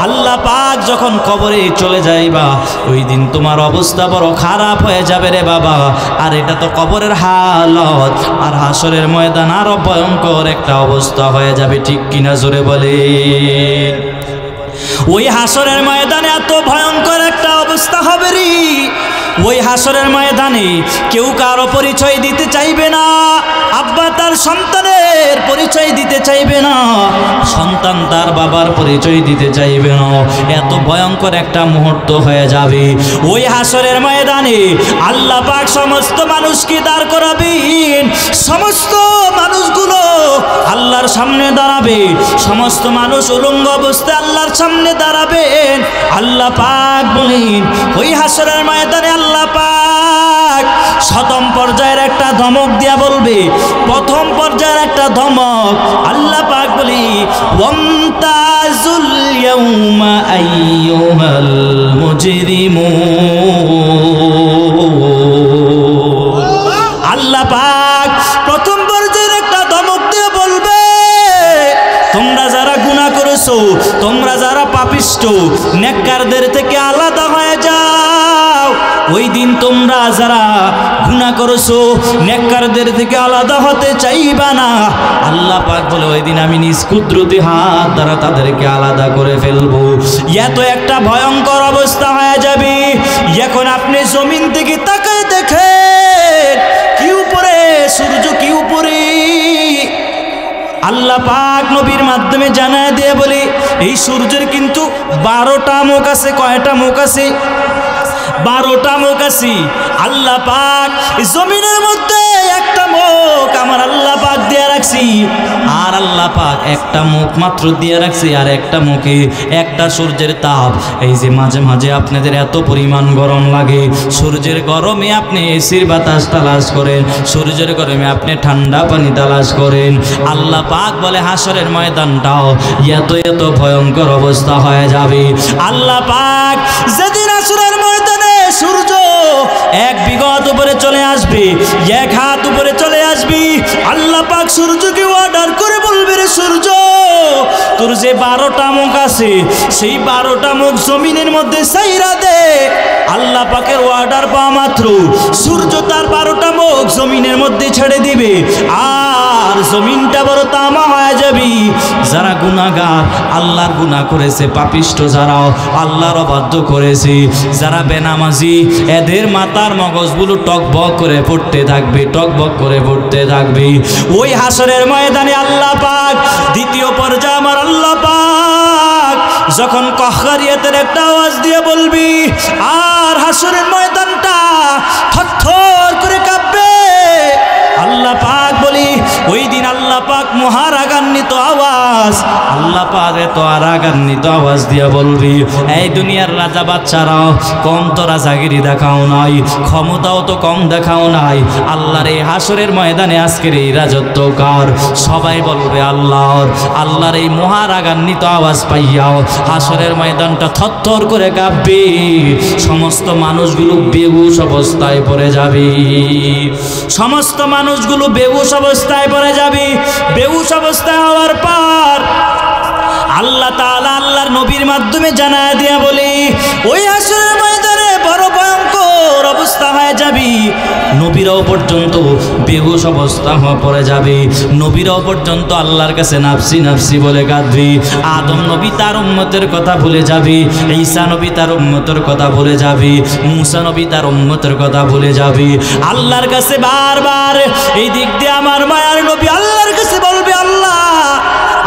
S1: আল্লাহ পাক যখন কবরে চলে যাইবা ওই দিন তোমার অবস্থা বড় খারাপ হয়ে যাবে রে বাবা। আর এটা তো কবরের হালত, আর হাসরের ময়দান আরো ভয়ঙ্কর একটা অবস্থা হয়ে যাবে, ঠিক কিনা জোরে বলে। ওই হাসরের ময়দানে এত ভয়ঙ্কর একটা অবস্থা হবে রে, ওই হাসরের ময়দানে কেউ কারো পরিচয় দিতে চাইবে না। আব্বা তার সন্তানের পরিচয় দিতে চাইবে না, সন্তান তার বাবার পরিচয় দিতে চাইবে না। এত ভয়ঙ্কর একটা মুহূর্ত হয়ে যাবে ওই হাসরের ময়দানে। আল্লাহ পাক সমস্ত মানুষকে দাঁড় করাবেন, সমস্ত মানুষগুলো আল্লাহর সামনে দাঁড়াবে, সমস্ত মানুষ উলঙ্গ অবস্থায় আল্লাহর সামনে দাঁড়াবেন। আল্লাহ পাক বলেন ওই হাসরের ময়দানে আল্লাহ পাক শতম পর্যায়ের একটা ধমক দিয়া বলবে, প্রথম পর্যায়ের একটা ধমক। আল্লাহ পাক বলি ওয়ামতাজুল ইয়াউমা আইয়ুহাল মুজরিমুন। আল্লাহ পাক প্রথম পর্যায়ের একটা ধমক দিয়ে বলবে, তোমরা যারা গুনাহ করেছো, তোমরা যারা পাপিষ্ঠ, নেককারদের থেকে আলাদা হয়ে যাও। ওই দিন তোমরা যারা গুনাহ করেছো, নেককারদের থেকে আলাদা হতে চাইবা না। আল্লাহ পাক বলে ওই দিন আমি নিজ কুদরতি হাত দ্বারা তাদেরকে আলাদা করে ফেলবো। এত একটা ভয়ঙ্কর অবস্থা হয়ে যাবে। এখন আপনি জমিন থেকে তাকায় দেখেন, কি উপরে সূর্য, কি উপরে। আল্লাহ পাক নবীর মাধ্যমে জানায় দিয়ে বলে, এই সূর্যের কিন্তু 12টা মুখ আছে। কয়টা মুখ আছে? 12টা মুখ আছে। আল্লাহ পাক জমিনের মধ্যে একটা মুখ আমার আল্লাহ পাক দিয়ে রাখছি, আর আল্লাহ পাক একটা মুখ মাত্র দিয়ে রাখছি। আর একটা মুখে একটা সূর্যের তাপ। এই যে মাঝে মাঝে আপনাদের এত পরিমাণ গরম লাগে, সূর্যের গরমে আপনি এসির বাতাস তালাশ করেন, সূর্যের গরমে আপনি ঠান্ডা পানি তালাশ করেন। আল্লাহ পাক বলে হাসরের ময়দানটাও এত এত ভয়ঙ্কর অবস্থা হয়ে যাবে। আল্লাহ পাক যেদিন হাসরের ময়দানে সূর্য 1 বিঘত উপরে চলে আসবে, 1 হাত উপরে চলে আসবে, আল্লাহ পাক সূর্যকে অর্ডার করে বলবে, রে সূর্য, তোর যে 12টা মুখ আছে, সেই 12টা মুখ জমিনের মধ্যে ছাইরা দে। আল্লাহ পাকের অর্ডার পাওয়া মাত্র সূর্য তার 12টা মুখ জমিনের মধ্যে ছেড়ে দিবে, আর জমিনটা বড় তামা হয়ে যাবে। যারা গুনাহগার, আল্লাহর গুনাহ করেছে, পাপিষ্ঠ যারা আল্লাহর অবাধ্য করেছে, যারা বেনামাজি, এদের মাথার মগজগুলো টকবক করে পড়তে থাকবে, টকবক করে পড়তে থাকবে। ওই হাসরের ময়দানে আল্লাহ পাক দ্বিতীয় পর্যায়ে আমার আল্লাহ পাক যখন কহকারিয়াতের একটা আওয়াজ দিয়ে বলবি, আর হাসরের ময়দানটা থরথর করে কাঁপবে। আল্লাহ পাক বলি ওই দিন আল্লাহ পাক মহারাগান্বিত আওয়াজ, আল্লাহ পাক এত রাগান্বিত আওয়াজ দিয়া বলবি, এই দুনিয়ার রাজা বাচ্চারাও কম তো রাজাগিরি দেখাও নাই, ক্ষমতাও তো কম দেখাও নাই, আল্লাহর এই হাসরের ময়দানে আজকের এই রাজত্ব কার? সবাই বলবে আল্লাহর। আল্লাহর এই মহারাগান্বিত আওয়াজ পাইয়াও হাসরের ময়দানটা থরথর করে কাঁপবে। সমস্ত মানুষগুলো বেহুশ অবস্থায় পড়ে যাবে, সমস্ত মানুষগুলো বেহুশ অবস্থায় পড়ে যাবে। বেহুশ অবস্থায় হওয়ার পর আল্লাহ তাআলা আল্লাহর নবীর মাধ্যমে জানায় দিয়া বলি, ওই হাসরের ময়দানে বড় ভয়ঙ্কর অবস্থা হয়ে যাবে। নবীরাও পর্যন্ত বেহুশ অবস্থা হয়ে পড়ে যাবে। নবীরাও পর্যন্ত আল্লাহর কাছে নাফসি নাফসি বলে কাঁদবে। আদম নবী তার উম্মতের কথা ভুলে যাবে, ঈসা নবী তার উম্মতের কথা ভুলে যাবে, মুসা নবী তার উম্মতের কথা ভুলে যাবে। আল্লাহর কাছে বারবার এই দিক দিয়ে আমার মায়ার নবী আল্লাহর কাছে বলবে, আল্লাহ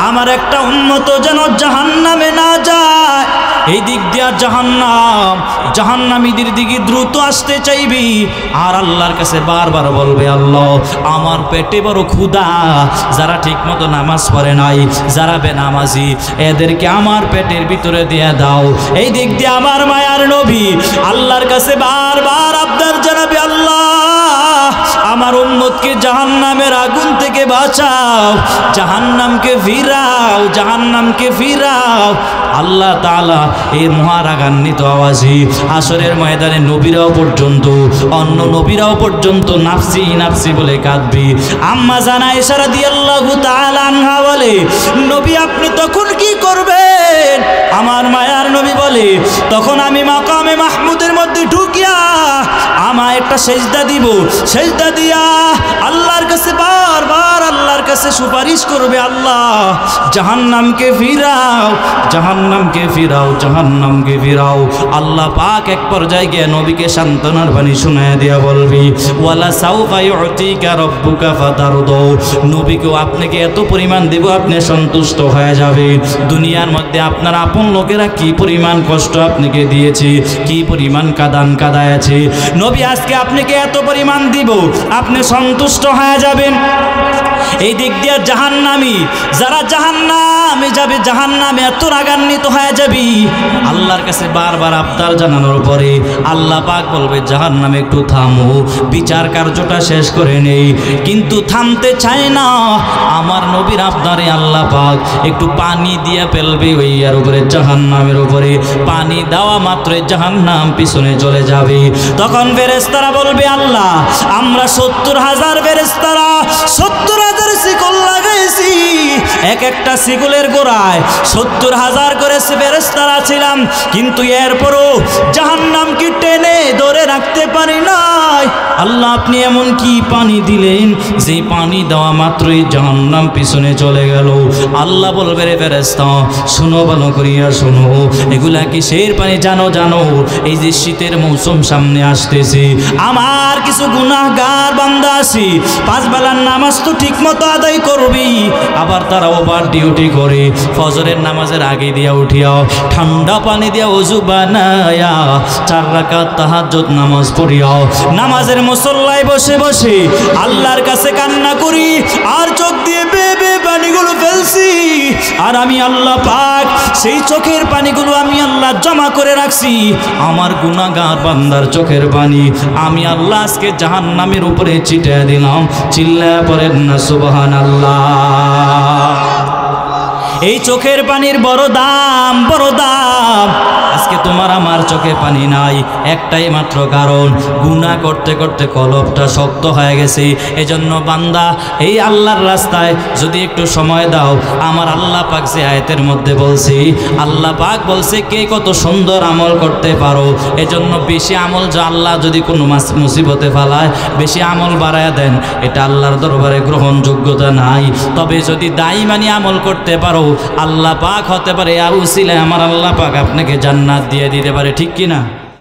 S1: আমার একটা উম্মত যেন জাহান্নামে না যায়। এই দিক দিয়া জাহান্নামীদের দিকে দ্রুত আসতে চাইবি, আর আল্লাহর কাছে বারবার বলবে, আল্লাহ আমার পেটে বড় ক্ষুধা, যারা ঠিক মতো নামাজ পড়ে নাই, যারা বেনামাজি, এদেরকে আমার পেটের ভিতরে দিয়ে দাও। এই দিক দিয়ে আমার মায়ার নবী আল্লাহর কাছে বারবার আবদার জানাবে, আল্লাহ আমার উম্মতকে জাহান্নামের আগুন থেকে বাঁচাও, জাহান্নামকে ফিরাও, জাহান্নামকে ফিরাও। আল্লাহ তাআলা এই মহারাগান্বিত আওয়াজে হাসরের ময়দানে নবীরাও পর্যন্ত, অন্য নবীরাও পর্যন্ত নাফসি নাফসি বলে কাঁদবে। আম্মা জান আয়েশা রাদিয়াল্লাহু তাআলা আনহা বলে, নবী আপনি তখন কি করবেন? আমার মায়ার নবী বলে, তখন আমি মাকামে মাহমুদের মধ্যে ঢুকিয়া আমায় একটা সেজদা দিব, সেজদা দিয়া আল্লাহর কাছে বারবার আল্লাহর কাছে সুপারিশ করবে, আল্লাহ জাহান্নামকে ফিরাও, জাহান্নামকে ফিরাও, জাহান্নামকে ফিরাও। আল্লাহ পাক এক পর্যায়ে গিয়ে নবীকে সান্ত্বনার বাণী শোনায় দিয়া বলবি, ওয়ালা সাউফা ইউতিকা রাব্বুকা ফাতারদু, নবীকেও আপনাকে এত পরিমাণ দেব আপনি সন্তুষ্ট হয়ে যাবে। দুনিয়ার মধ্যে আপনার আপন লোকেরা কি পরিমাণ কষ্ট আপনাকে দিয়েছে, কি পরিমাণ কাদান কাদায়াছে, নবী আজকে আপনাকে এত পরিমাণ দিব, আপনি সন্তুষ্ট হয়ে যাবেন। এই দিক দিয়ে জাহান্নামী, যারা জাহান্নাম নামে যাবে, জাহান্নামে এত রাগান্বিত হয়ে যাবি, আল্লাহর কাছে বারবার আবদার জানানোর পরে আল্লাহ পাক বলবে জাহান্নামে একটু থামো, বিচার কার্যটা শেষ করে নেই। কিন্তু থামতে চায় না আমার নবীর আবদারে আল্লাহ পাক একটু পানি দিয়ে ফেলবে ওই আর উপরে, জাহান্নামের উপরে। পানি দেওয়া মাত্রই জাহান্নাম পিছনে চলে যাবে। তখন ফেরেশতারা বলবে আল্লাহ আমরা 70,000 ফেরেশতারা 70,000 শিকল লাগাইছি, এক একটা শিকলের গোড়ায় 70,000 করে ফেরেশতারা ছিলাম, কিন্তু এরপরও জাহান্নামকে টেনে ধরে রাখতে পারি নাই। আল্লাহ আপনি এমন কি পানি দিলেন যে পানি দেওয়া মাত্রই জাহান্নাম পিছনে চলে গেল? আল্লাহ বলবে রে ফেরেশতা শোনো, ভালো করিয়া শোনো, এগুলা কিসের পানি জানো? জানো এই যে শীতের মৌসুম সামনে আসতেছে, আমার কিছু গুনাহগার বান্দা আছে, 5 বেলার নামাজ তো ঠিক মতো আদায় করবি, আবার তারা ওভার ডিউটি করে, ফজরের নামাজের আগে দিয়া উঠিয়া ঠান্ডা পানি দিয়া ওযু বানায়া 4 রাকাত তাহাজ্জুদ নামাজ পড়িয়া নামাজের মুসল্লায় বসে বসে আল্লাহর কাছে কান্না করি, আর চোখ দিয়ে বেয়ে পানিগুলো ফেলছি, আর আমি আল্লাহ পাক সেই চোখের পানিগুলো আমি আল্লাহ জমা করে রাখছি, আমার গুনাহগার বান্দার চোখের পানি আমি আল্লাহ আজকে জাহান্নামের উপরে ছিটিয়ে দিলাম। চিল্লায়া পড়েন না সুবহানাল্লাহ। এই চোখের পানির বড় দাম, বড় দাম। আজকে তোমার আমার চোখে পানি নাই, একটাই মাত্র কারণ গুনাহ করতে করতে কলবটা শক্ত হয়ে গেছে। এজন্য বান্দা এই আল্লাহর রাস্তায় যদি একটু সময় দাও, আমার আল্লাহ পাক যে আয়াতের মধ্যে বলছি, আল্লাহ পাক বলছে কে কত সুন্দর আমল করতে পারো। এজন্য বেশি আমল যা আল্লাহ যদি কোনো মুসিবতে ফেলায় বেশি আমল বাড়ায় দেন, এটা আল্লাহর দরবারে গ্রহণযোগ্যতা নাই। তবে যদি দাইমানি আমল করতে পারো, আল্লাহ পাক হতে পারে আর উসিলায় আমার আল্লাহ পাক আপনাকে জান্নাত দিয়ে দিতে পারে, ঠিক কিনা?